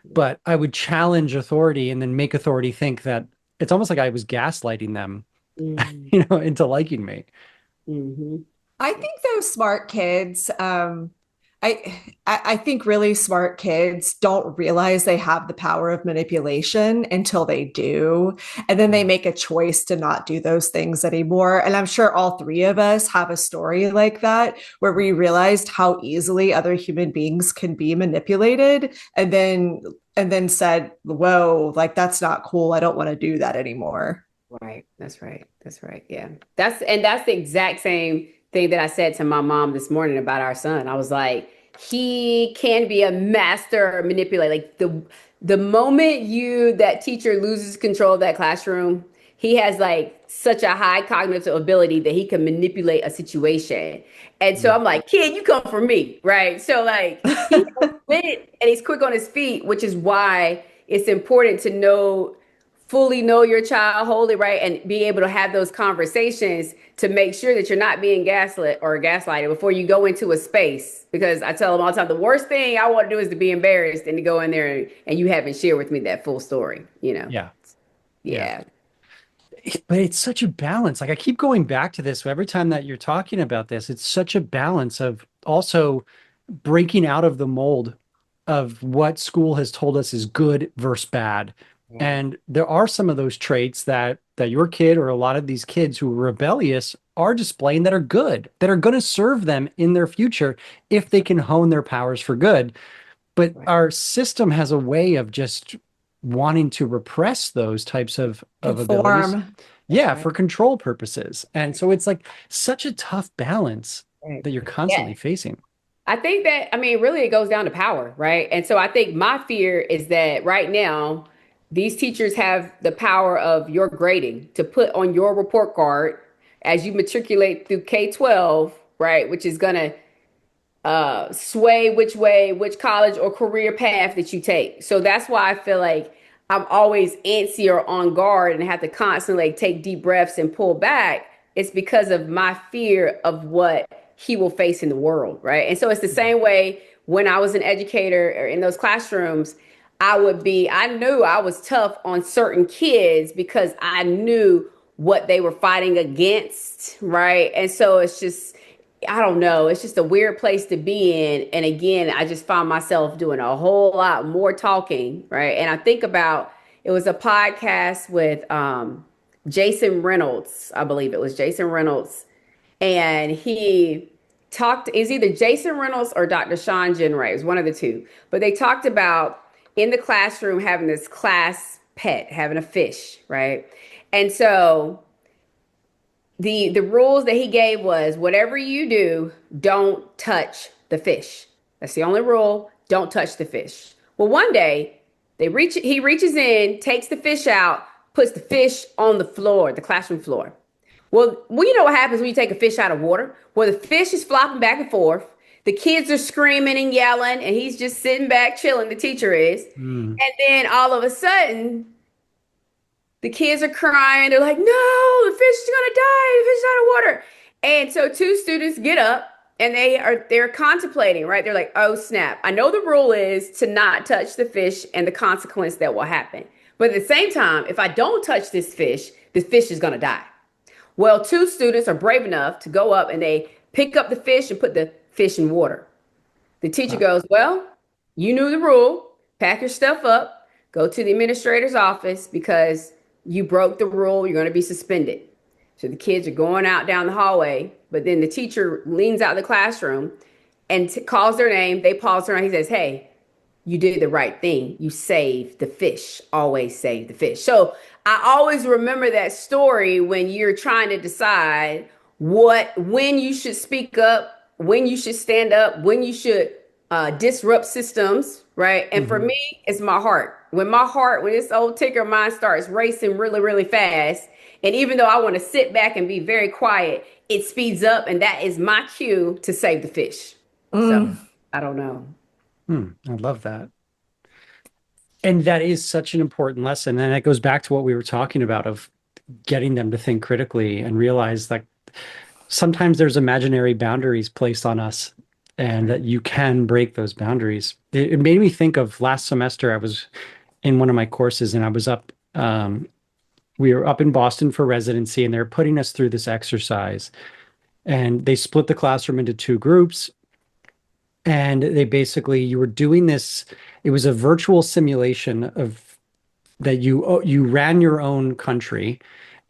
A: But I would challenge authority and then make authority think that it's almost like I was gaslighting them,
B: Mm-hmm.
A: into liking me.
B: Mm-hmm.
C: I think those smart kids, I think really smart kids don't realize they have the power of manipulation until they do. And then they make a choice to not do those things anymore. And I'm sure all three of us have a story like that where we realized how easily other human beings can be manipulated and then said, whoa, like that's not cool. I don't want to do that anymore.
B: Right. That's right. That's right. Yeah. That's the exact same thing that I said to my mom this morning about our son. I was like, he can be a master manipulator. Like the moment that teacher loses control of that classroom, he has like such a high cognitive ability that he can manipulate a situation. And so I'm like, kid, you come from me, right? So like he knows it and he's quick on his feet, which is why it's important to fully know your child wholly, right? And be able to have those conversations to make sure that you're not being gaslit or gaslighted before you go into a space. Because I tell them all the time, the worst thing I want to do is to be embarrassed and to go in there and you haven't shared with me that full story, you know?
A: Yeah. Yeah.
B: Yeah.
A: But it's such a balance. Like I keep going back to this every time that you're talking about this. It's such a balance of also breaking out of the mold of what school has told us is good versus bad. And there are some of those traits that your kid or a lot of these kids who are rebellious are displaying that are good, that are going to serve them in their future if they can hone their powers for good. But
B: Right.
A: our system has a way of just wanting to repress those types of abilities.
C: Conform.
B: That's
A: Yeah,
B: right.
A: for control purposes. And so it's like such a tough balance
B: Right.
A: that you're
B: Yeah.
A: constantly facing.
B: I think that, I mean, really it goes down to power, right? And so I think my fear is that right now, these teachers have the power of your grading to put on your report card as you matriculate through K-12, right? Which is going to sway which college or career path that you take. So that's why I feel like I'm always antsy or on guard and have to constantly like, take deep breaths and pull back. It's because of my fear of what he will face in the world, right? And so it's the same way when I was an educator or in those classrooms, I knew I was tough on certain kids because I knew what they were fighting against, right? And so it's just, I don't know. It's just a weird place to be in. And again, I just found myself doing a whole lot more talking, right? And I think about it was a podcast with Jason Reynolds, I believe it was Jason Reynolds, and he talked is either Jason Reynolds or Dr. Sean Genray. It was one of the two. But they talked about in the classroom having this class pet, having a fish, right? And so the rules that he gave was whatever you do, don't touch the fish. That's the only rule. Don't touch the fish. Well, one day he reaches in, takes the fish out, puts the fish on the floor, the classroom floor. Well, you know what happens when you take a fish out of water? Well, the fish is flopping back and forth. The kids are screaming and yelling, and he's just sitting back chilling. The teacher is.
A: Mm.
B: And then all of a sudden, the kids are crying. They're like, no, the fish is gonna die. The fish is out of water. And so two students get up and they're contemplating, right? They're like, oh snap. I know the rule is to not touch the fish and the consequence that will happen. But at the same time, if I don't touch this fish, the fish is gonna die. Well, two students are brave enough to go up and they pick up the fish and put the fish in water. The teacher goes, well, you knew the rule. Pack your stuff up, go to the administrator's office because you broke the rule. You're going to be suspended. So the kids are going out down the hallway, but then the teacher leans out of the classroom and calls their name. They pause around. He says, hey, you did the right thing. You saved the fish. Always save the fish. So I always remember that story when you're trying to decide when you should speak up, when you should stand up, when you should disrupt systems, right? And for
A: Mhm.
B: me, it's my heart. When this old ticker of mine starts racing really, really fast, and even though I want to sit back and be very quiet, it speeds up, and that is my cue to save the fish. So
C: Mm.
B: I don't know.
A: I love that. And that is such an important lesson. And it goes back to what we were talking about of getting them to think critically and realize that sometimes there's imaginary boundaries placed on us. and that you can break those boundaries. It made me think of last semester. I was in one of my courses and I was up, we were up in Boston for residency, and they're putting us through this exercise. And they split the classroom into two groups. And they basically, you were doing this, it was a virtual simulation of that you ran your own country,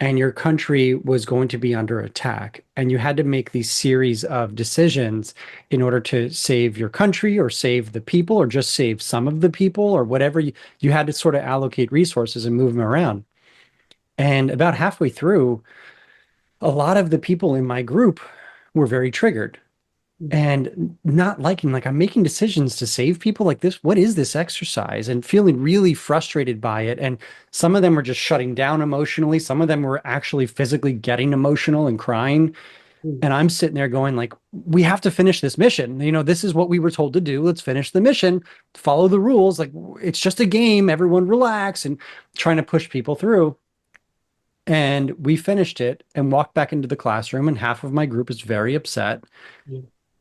A: and your country was going to be under attack, and you had to make these series of decisions in order to save your country or save the people or just save some of the people or whatever. You had to sort of allocate resources and move them around. And about halfway through, a lot of the people in my group were very triggered and not liking, like, I'm making decisions to save people like this. What is this exercise? And feeling really frustrated by it. And some of them were just shutting down emotionally. Some of them were actually physically getting emotional and crying. And I'm sitting there going, like, we have to finish this mission. This is what we were told to do. Let's finish the mission, follow the rules. Like, it's just a game. Everyone relax, and trying to push people through. And we finished it and walked back into the classroom, and half of my group is very upset.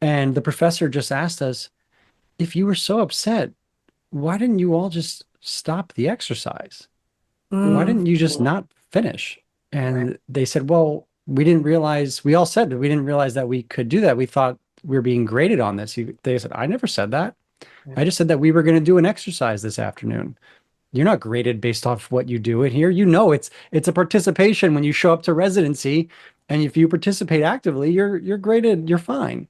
A: And the professor just asked us, if you were so upset, why didn't you all just stop the exercise? Why didn't you just not finish? And they said, well, we all said that we didn't realize that we could do that. We thought we were being graded on this. They said, I never said that. I just said that we were going to do an exercise this afternoon. You're not graded based off what you do in here. It's a participation when you show up to residency, and if you participate actively, you're graded, you're fine.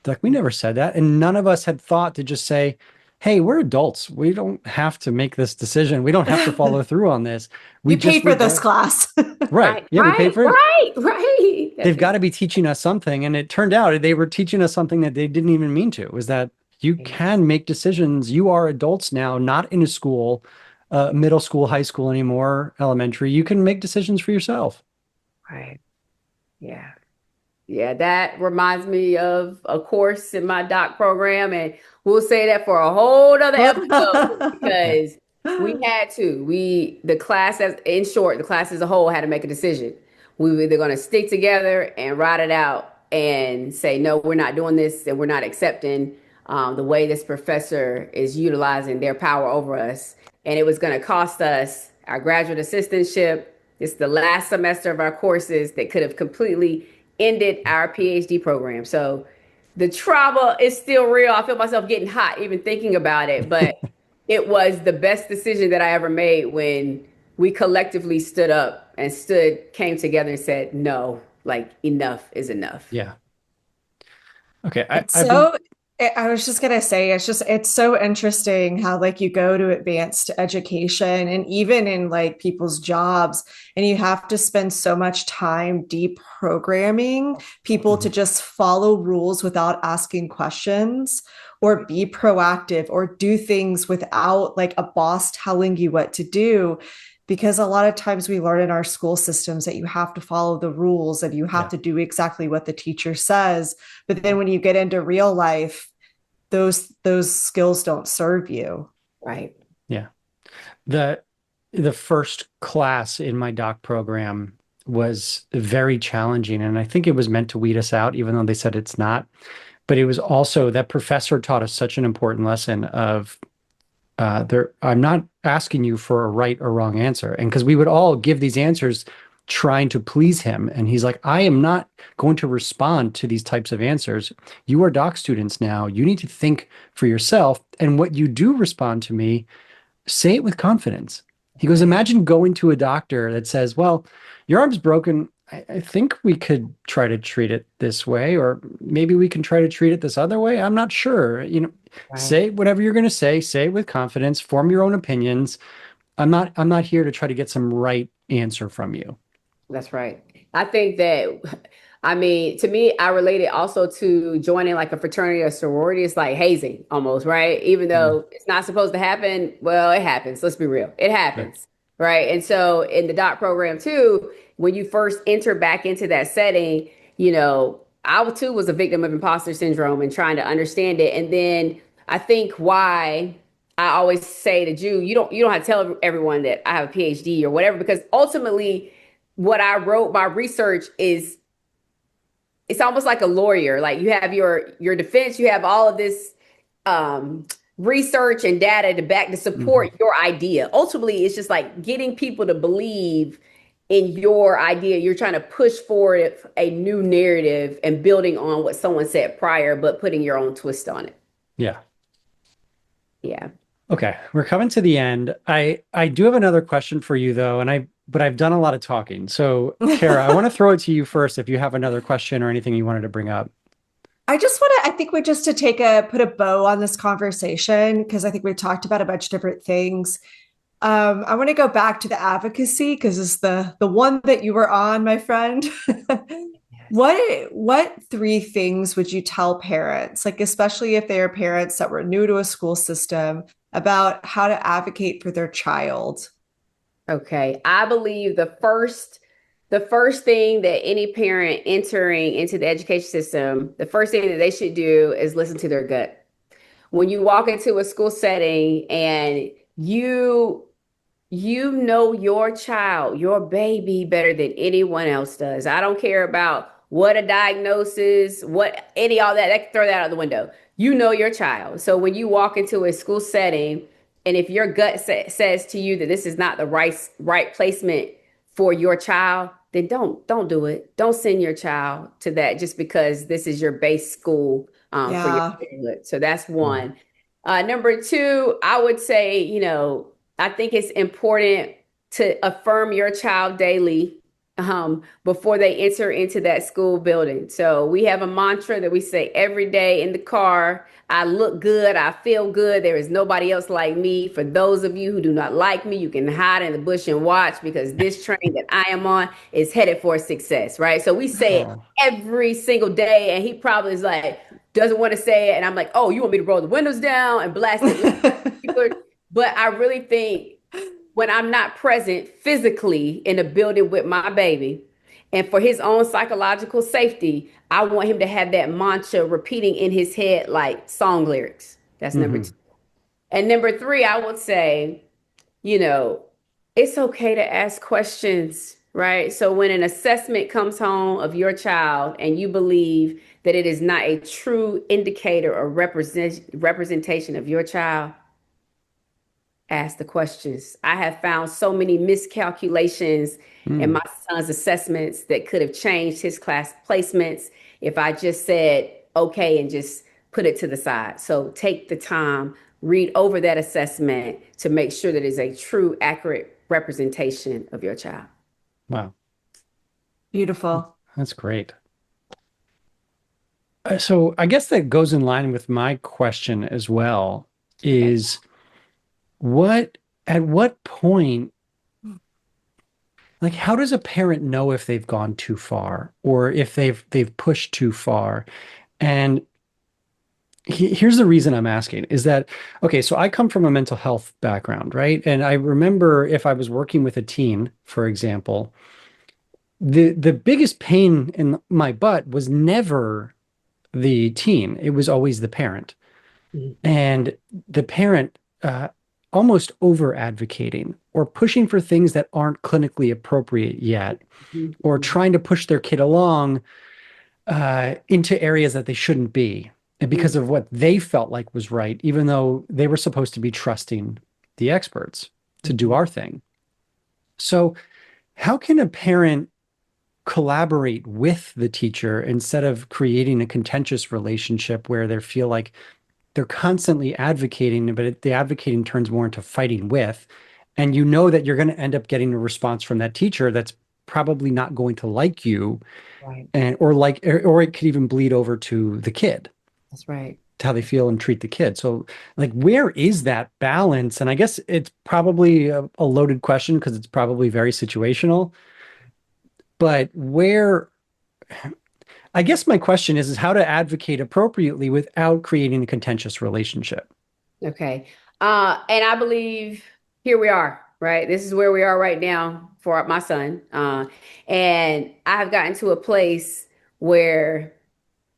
A: Like, we never said that. And none of us had thought to just say, hey, we're adults. We don't have to make this decision. We don't have to follow through on this. We
C: You paid for this class.
A: Right. Yeah, we paid for it.
B: Right.
A: They've got to be teaching us something. And it turned out they were teaching us something that they didn't even mean to, was that you can make decisions. You are adults now, not in a school, middle school, high school anymore, elementary. You can make decisions for yourself.
B: Right. Yeah. Yeah, that reminds me of a course in my doc program, and we'll say that for a whole nother episode because the class, as in short, the class as a whole had to make a decision. We were either going to stick together and ride it out and say, no, we're not doing this, and we're not accepting the way this professor is utilizing their power over us. And it was going to cost us our graduate assistantship. It's the last semester of our courses that could have completely ended our PhD program. So the trauma is still real. I feel myself getting hot even thinking about it, but it was the best decision that I ever made when we collectively stood up and came together and said, no, like, enough is enough.
A: Yeah. Okay.
C: I was just gonna say, it's so interesting how, like, you go to advanced education and even in like people's jobs, and you have to spend so much time deprogramming people to just follow rules without asking questions or be proactive or do things without like a boss telling you what to do. Because a lot of times we learn in our school systems that you have to follow the rules and you have to do exactly what the teacher says. But then when you get into real life, those skills don't serve you.
B: Right.
A: Yeah. The first class in my doc program was very challenging, and I think it was meant to weed us out, even though they said it's not. But it was also, that professor taught us such an important lesson of I'm not asking you for a right or wrong answer. And because we would all give these answers trying to please him. And he's like, I am not going to respond to these types of answers. You are doc students now. You need to think for yourself. And what you do respond to me, say it with confidence. He goes, imagine going to a doctor that says, well, your arm's broken. I think we could try to treat it this way, or maybe we can try to treat it this other way. I'm not sure. Say whatever you're going to say it with confidence, form your own opinions. I'm not here to try to get some right answer from you.
B: That's right. I think that, I mean, to me, I relate it also to joining like a fraternity or sorority. It's like hazing almost, right? Even though it's not supposed to happen. Well, it happens. Let's be real. It happens. Right. And so in the doc program too, when you first enter back into that setting, I too was a victim of imposter syndrome and trying to understand it. And then I think why I always say to Jew, you don't have to tell everyone that I have a PhD or whatever, because ultimately what I wrote, my research is it's almost like a lawyer. Like you have your defense, you have all of this um, research and data to back to support
A: Hmm.
B: your idea. Ultimately, it's just like getting people to believe in your idea. You're trying to push forward a new narrative and building on what someone said prior, but putting your own twist on it.
A: Yeah.
B: Yeah.
A: Okay, we're coming to the end. I do have another question for you though, and but I've done a lot of talking. So, Tara, I want to throw it to you first if you have another question or anything you wanted to bring up.
C: I just want to, I think we just to put a bow on this conversation, because I think we talked about a bunch of different things. I want to go back to the advocacy because it's the one that you were on, my friend.
B: Yes.
C: What three things would you tell parents, like especially if they are parents that were new to a school system, about how to advocate for their child?
B: Okay. I believe the first thing that any parent entering into the education system, the first thing that they should do is listen to their gut. When you walk into a school setting and you know your child, your baby better than anyone else does. I don't care about what a diagnosis, what any all that. That can throw that out the window. You know your child. So when you walk into a school setting, and if your gut says to you that this is not the right placement for your child, then don't do it. Don't send your child to that just because this is your base school for your
C: Yeah,
B: neighborhood. So that's
A: Mm.
B: one. Number two, I would say, I think it's important to affirm your child daily before they enter into that school building. So we have a mantra that we say every day in the car. I look good. I feel good. There is nobody else like me. For those of you who do not like me, you can hide in the bush and watch because this train that I am on is headed for success, right? So we say it
A: Oh.
B: every single day. And he probably is like, doesn't want to say it. And I'm like, oh, you want me to roll the windows down and blast it louder? But I really think when I'm not present physically in a building with my baby, and for his own psychological safety, I want him to have that mantra repeating in his head like song lyrics. That's number two.
A: Hmm.
B: And number three, I would say, you know, it's okay to ask questions, right? So when an assessment comes home of your child and you believe that it is not a true indicator or representation of your child, ask the questions. I have found so many miscalculations in my
A: Mm.
B: son's assessments that could have changed his class placements if I just said okay and just put it to the side. So take the time, read over that assessment to make sure that it's a true, accurate representation of your child.
A: Wow,
C: beautiful.
A: that's great. So I guess that goes in line with my question as well,
B: Okay.
A: is what at what point, like how does a parent know if they've gone too far or if they've pushed too far? And here's the reason I'm asking is that, okay, so I come from a mental health background, right? And I remember if I was working with a teen, for example, the biggest pain in my butt was never the teen. It was always the parent. And the parent almost over advocating or pushing for things that aren't clinically appropriate yet, or
B: Mhm.
A: trying to push their kid along into areas that they shouldn't be, and
B: Mhm.
A: because of what they felt like was right, even though they were supposed to be trusting the experts to do
B: Mhm.
A: our thing. So, how can a parent collaborate with the teacher instead of creating a contentious relationship where they feel like they're constantly advocating, but the advocating turns more into fighting with, and you know that you're going to end up getting a response from that teacher that's probably not going to like you,
B: Right.
A: and or it could even bleed over to the kid,
B: That's right.
A: to how they feel and treat the kid. So, like, where is that balance? And I guess it's probably a loaded question because it's probably very situational. But where, I guess my question is how to advocate appropriately without creating a contentious relationship.
B: Okay. And I believe here we are, right? This is where we are right now for my son. And I've gotten to a place where,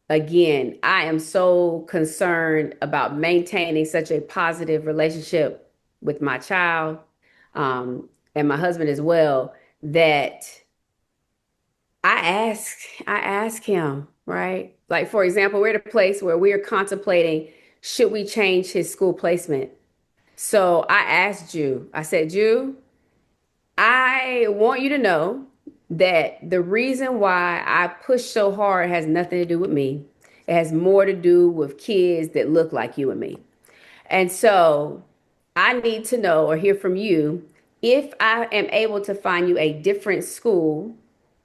B: again, I am so concerned about maintaining such a positive relationship with my child, and my husband as well, that I ask him, right? Like, for example, we're at a place where we are contemplating, should we change his school placement? So I asked Jew, I said, Jew, I want you to know that the reason why I push so hard has nothing to do with me. It has more to do with kids that look like you and me. And so I need to know or hear from you if I am able to find you a different school.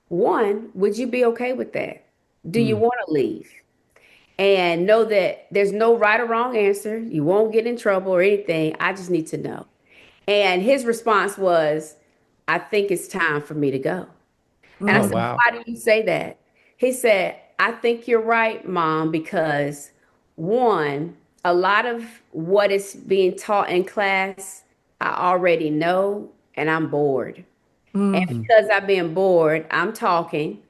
B: One, would you be okay with that? Do you
A: Mm.
B: want to leave? And know that there's no right or wrong answer. You won't get in trouble or anything. I just need to know. And his response was, I think it's time for me to go. And I
A: Oh,
B: said,
C: Mm,
A: wow.
B: why do you say that? He said, I think you're right, Mom, because one, a lot of what is being taught in class, I already know, and I'm bored. And
C: mm,
A: Mm.
B: because I've been bored, I'm talking.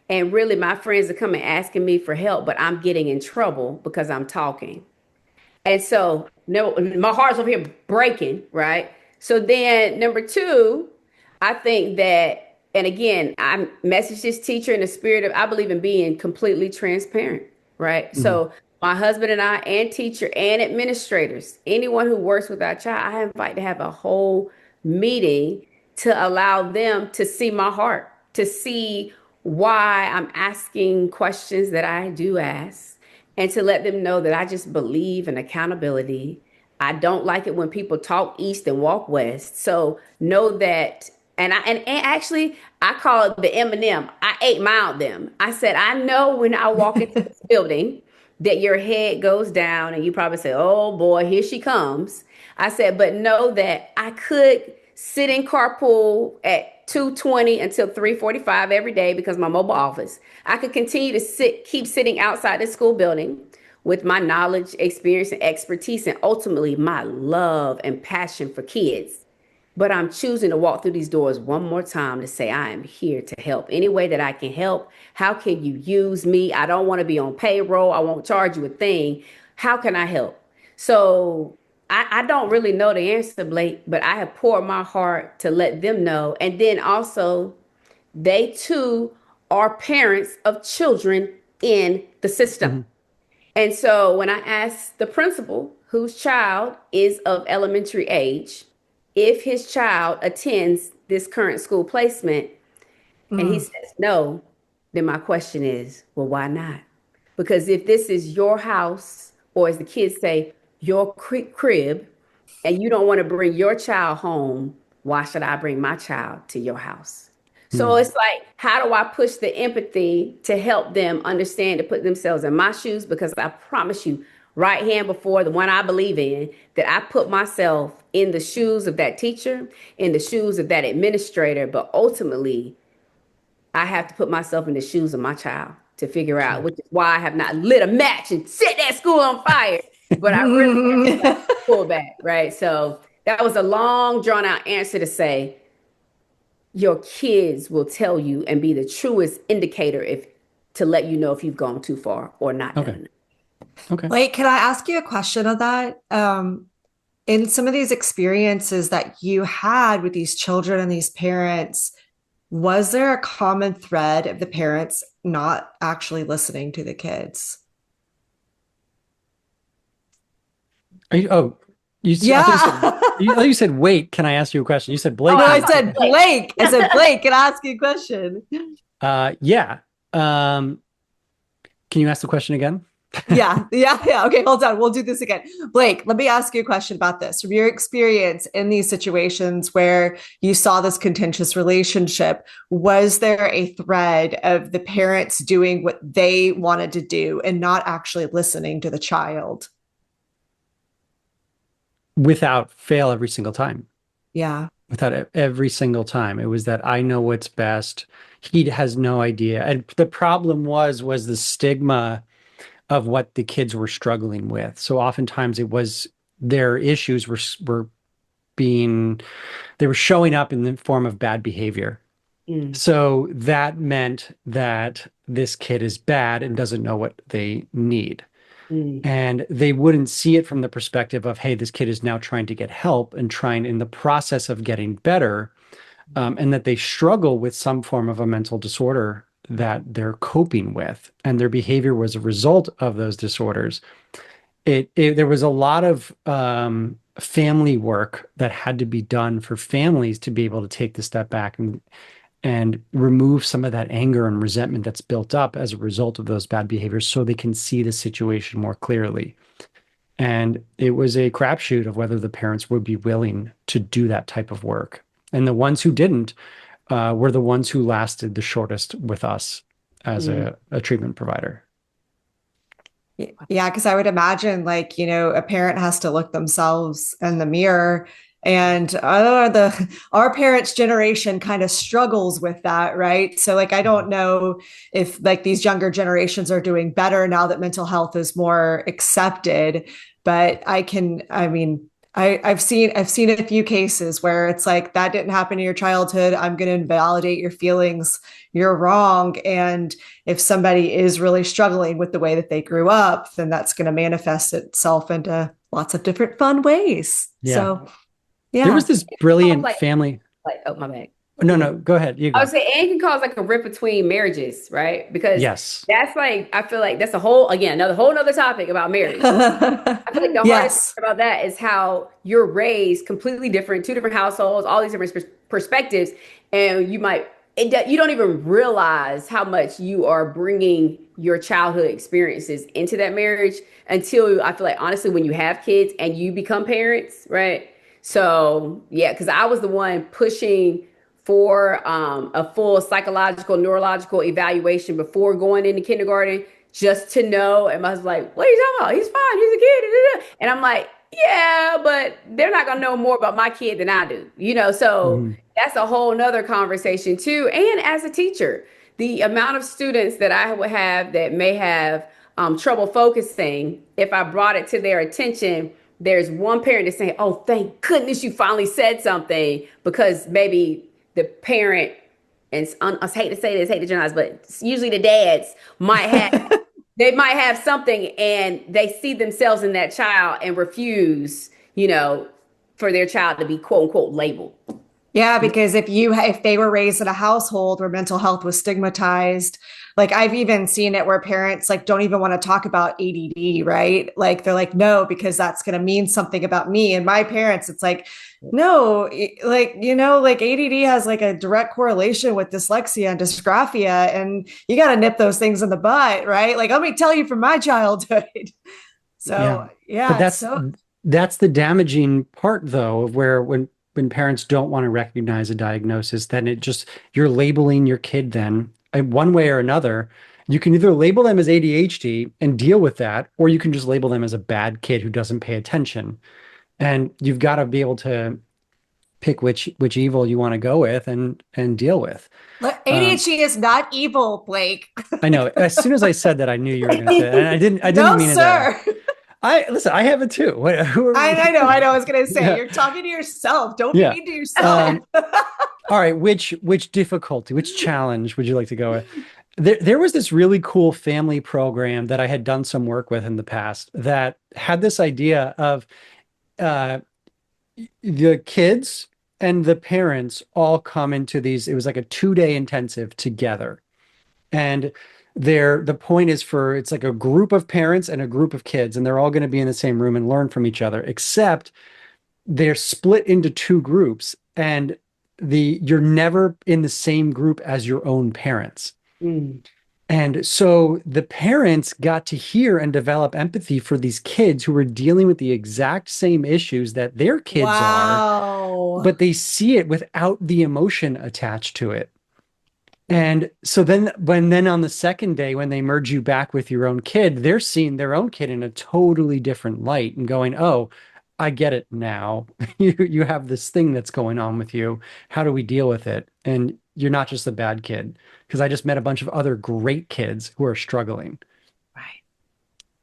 B: And really, my friends are coming asking me for help, but I'm getting in trouble because I'm talking. And so, no, my heart's over here breaking, right? So then, number two, I think that, and again, I message this teacher in the spirit of, I believe in being completely transparent, right?
A: Mhm.
B: So, my husband and I, and teacher and administrators, anyone who works with our child, I invite to have a whole meeting to allow them to see my heart, to see why I'm asking questions that I do ask, and to let them know that I just believe in accountability. I don't like it when people talk east and walk west. So know that, and actually I call it the Eminem. I 8 miled them. I said, I know when I walk into this building that your head goes down and you probably say, oh boy, here she comes. I said, but know that I could sit in carpool at 2:20 until 3:45 every day because my mobile office. I could continue to keep sitting outside the school building with my knowledge, experience, and expertise, and ultimately my love and passion for kids. But I'm choosing to walk through these doors one more time to say, I am here to help any way that I can help. How can you use me? I don't want to be on payroll. I won't charge you a thing. How can I help? So I don't really know the answer, Blake, but I have poured my heart to let them know. And then also, they too are parents of children in the system.
A: Mhm.
B: And so when I asked the principal, whose child is of elementary age, if his child attends this current school placement, and he
C: mm,
B: says no, then my question is, well, why not? Because if this is your house, or as the kids say, your crib, and you don't want to bring your child home, why should I bring my child to your house? So
A: Mm.
B: it's like, how do I push the empathy to help them understand to put themselves in my shoes? Because I promise you, right hand before the one I believe in, that I put myself in the shoes of that teacher, in the shoes of that administrator, but ultimately, I have to put myself in the shoes of my child to figure out,
A: Sure.
B: which is why I have not lit a match and set that school on fire. But I really had to like
C: mm.
B: pull back, right? So that was a long, drawn out answer to say your kids will tell you and be the truest indicator if to let you know if you've gone too far or not done
A: Okay.
B: enough.
A: Okay.
C: Like, can I ask you a question of that? In some of these experiences that you had with these children and these parents, was there a common thread of the parents not actually listening to the kids?
A: Are you, oh, I thought you said,
C: Yeah.
A: I thought you said, wait, can I ask you a question? You said,
B: Oh,
A: Blake,
C: No,
A: can
B: I
C: I
A: I ask you a
B: thought
C: said
A: question?
B: Blake.
C: Blake. I said Blake. Can I ask you a question?
A: Yeah. Can you ask the question again?
C: Yeah. Okay, hold on. We'll do this again. Blake, let me ask you a question about this. From your experience in these situations where you saw this contentious relationship, was there a thread of the parents doing what they wanted to do and not actually listening to the child?
A: Without fail every single time.
C: Yeah.
A: Every single time. It was that I know what's best. He has no idea. And the problem was the stigma of what the kids were struggling with. So oftentimes it was their issues were being they were showing up in the form of bad behavior.
B: Mm,
A: So that meant that this kid is bad and doesn't know what they need.
B: mm,
A: And they wouldn't see it from the perspective of, hey, this kid is now trying to get help and trying in the process of getting better, and that they struggle with some form of a mental disorder that they're coping with, and their behavior was a result of those disorders, there was a lot of family work that had to be done for families to be able to take the step back and remove some of that anger and resentment that's built up as a result of those bad behaviors so they can see the situation more clearly. And it was a crapshoot of whether the parents would be willing to do that type of work. And the ones who didn't were the ones who lasted the shortest with us as a treatment provider.
C: Yeah, because I would imagine, like, a parent has to look themselves in the mirror, and our parents' generation kind of struggles with that, right? So, like, I don't know if like these younger generations are doing better now that mental health is more accepted, but I've seen a few cases where it's like, that didn't happen in your childhood. I'm going to invalidate your feelings. You're wrong. And if somebody is really struggling with the way that they grew up, then that's going to manifest itself into lots of different fun ways.
A: Yeah.
C: So, yeah.
A: There was this brilliant family.
B: Oh, my bad.
A: No, go ahead. You go.
B: I would say, and it can cause like a rift between marriages, right? Because that's like, I feel like that's another whole nother topic about marriage. I feel like the hardest part about that is how you're raised completely different, two different households, all these different perspectives. And you don't even realize how much you are bringing your childhood experiences into that marriage until, I feel like, honestly, when you have kids and you become parents, right? So yeah, because I was the one pushing for a full psychological, neurological evaluation before going into kindergarten, just to know. And my husband's like, what are you talking about? He's fine. He's a kid. And I'm like, yeah, but they're not going to know more about my kid than I do, So that's a whole nother conversation too. And as a teacher, the amount of students that I would have that may have trouble focusing, if I brought it to their attention, there's one parent that's saying, oh, thank goodness you finally said something, because maybe the parent, and I hate to say this, hate to generalize, but usually the dads might have something, and they see themselves in that child and refuse, for their child to be quote unquote labeled.
C: Yeah, because if they were raised in a household where mental health was stigmatized, like I've even seen it where parents like don't even want to talk about ADD, right? Like they're like, no, because that's going to mean something about me. And my parents, it's like, no, like, like ADD has like a direct correlation with dyslexia and dysgraphia, and you got to nip those things in the butt, right? Like, let me tell you from my childhood. So yeah,
A: but that's the damaging part though, of where when parents don't want to recognize a diagnosis, then you're labeling your kid then one way or another. You can either label them as ADHD and deal with that, or you can just label them as a bad kid who doesn't pay attention. And you've got to be able to pick which evil you want to go with and deal with.
C: ADHD is not evil, Blake.
A: I know. As soon as I said that, I knew you were going to say it. And I didn't mean it
C: that way.
A: Listen, I have it too.
C: I know. I was going to say, you're talking to yourself. Don't be mean to yourself.
A: All right. Which difficulty, which challenge would you like to go with? There was this really cool family program that I had done some work with in the past that had this idea of the kids and the parents all come into these. It was like a 2-day intensive together. And the point is it's like a group of parents and a group of kids, and they're all going to be in the same room and learn from each other, except they're split into 2 groups, and you're never in the same group as your own parents. And so the parents got to hear and develop empathy for these kids who were dealing with the exact same issues that their kids are, but they see it without the emotion attached to it. And so then on the second day, when they merge you back with your own kid, they're seeing their own kid in a totally different light and going, oh, I get it now. You have this thing that's going on with you. How do we deal with it? And you're not just a bad kid, because I just met a bunch of other great kids who are struggling.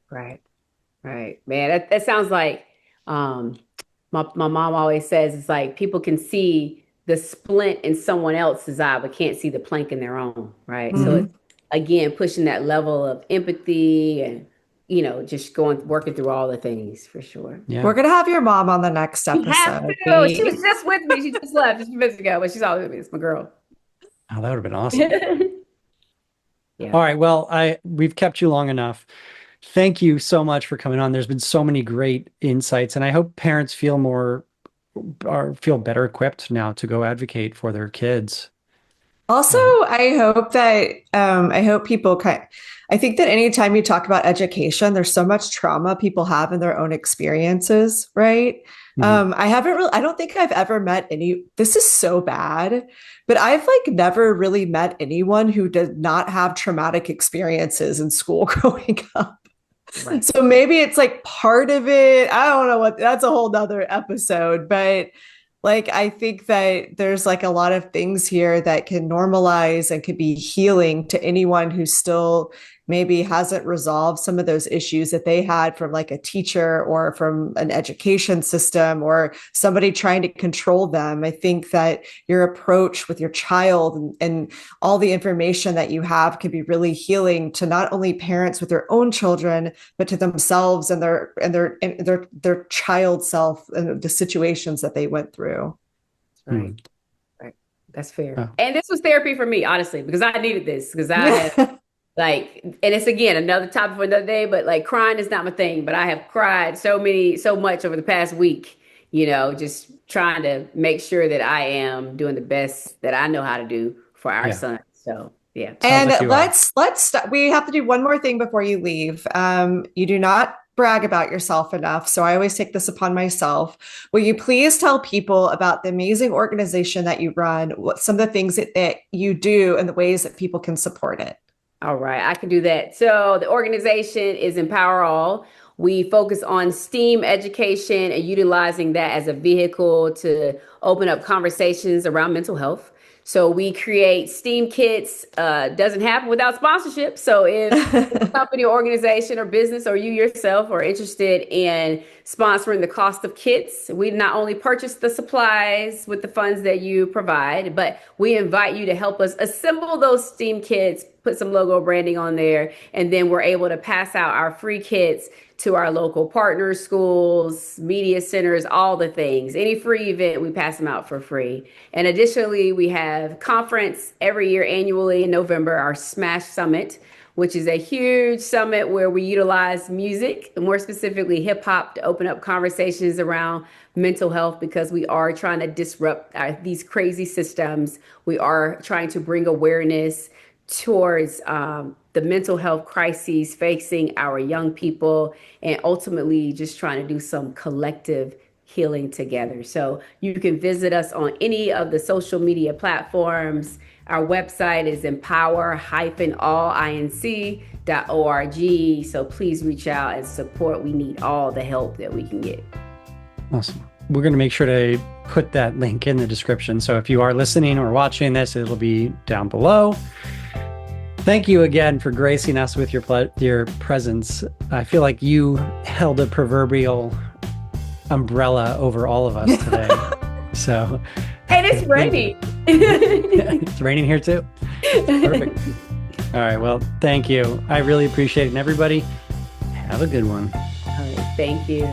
B: Right. Man, that sounds like my mom always says, it's like people can see the splint in someone else's eye, but can't see the plank in their own, right? So it's, again, pushing that level of empathy and, just working through all the things for sure.
C: Yeah. We're going to have your mom on the next episode.
B: She was just with me. She just left just a few minutes ago, but she's always with me. It's my girl.
A: Oh, that would have been awesome. All right. Well, we've kept you long enough. Thank you so much for coming on. There's been so many great insights, and I hope parents feel better equipped now to go advocate for their kids.
C: Also, I hope people I think that anytime you talk about education, there's so much trauma people have in their own experiences, right? I don't think I've ever met this is so bad, but I've like never really met anyone who did not have traumatic experiences in school growing up. Right. So maybe it's like part of it. I don't know that's a whole nother episode, but like, I think that there's like a lot of things here that can normalize and could be healing to anyone who still maybe hasn't resolved some of those issues that they had from like a teacher or from an education system or somebody trying to control them. I think that your approach with your child and all the information that you have can be really healing to not only parents with their own children, but to themselves and their child self and the situations that they went through.
B: Right. Right. That's fair. Oh. And this was therapy for me, honestly, because I needed this because I have like, and it's again another topic for another day, but like crying is not my thing, but I have cried so much over the past week, just trying to make sure that I am doing the best that I know how to do for our son. So yeah.
C: And we have to do one more thing before you leave. You do not brag about yourself enough. So I always take this upon myself. Will you please tell people about the amazing organization that you run, what some of the things that you do and the ways that people can support it?
B: All right, I can do that. So the organization is Empower All. We focus on STEAM education and utilizing that as a vehicle to open up conversations around mental health. So we create STEAM kits. Doesn't happen without sponsorship. So if a company or organization or business or you yourself are interested in sponsoring the cost of kits, we not only purchase the supplies with the funds that you provide, but we invite you to help us assemble those STEAM kits, put some logo branding on there, and then we're able to pass out our free kits to our local partners, schools, media centers, all the things. Any free event, we pass them out for free. And additionally, we have conference every year annually in November, our Smash Summit, which is a huge summit where we utilize music, more specifically hip hop, to open up conversations around mental health because we are trying to disrupt these crazy systems. We are trying to bring awareness towards the mental health crises facing our young people and ultimately just trying to do some collective healing together. So you can visit us on any of the social media platforms. Our website is empower-allinc.org. So please reach out and support. We need all the help that we can get.
A: Awesome. We're going to make sure to put that link in the description. So if you are listening or watching this, it'll be down below. Thank you again for gracing us with your presence. I feel like you held a proverbial umbrella over all of us today. So,
B: and it's raining.
A: It's raining here too. Perfect. All right. Well, thank you. I really appreciate it. And everybody, have a good one.
B: All right. Thank you.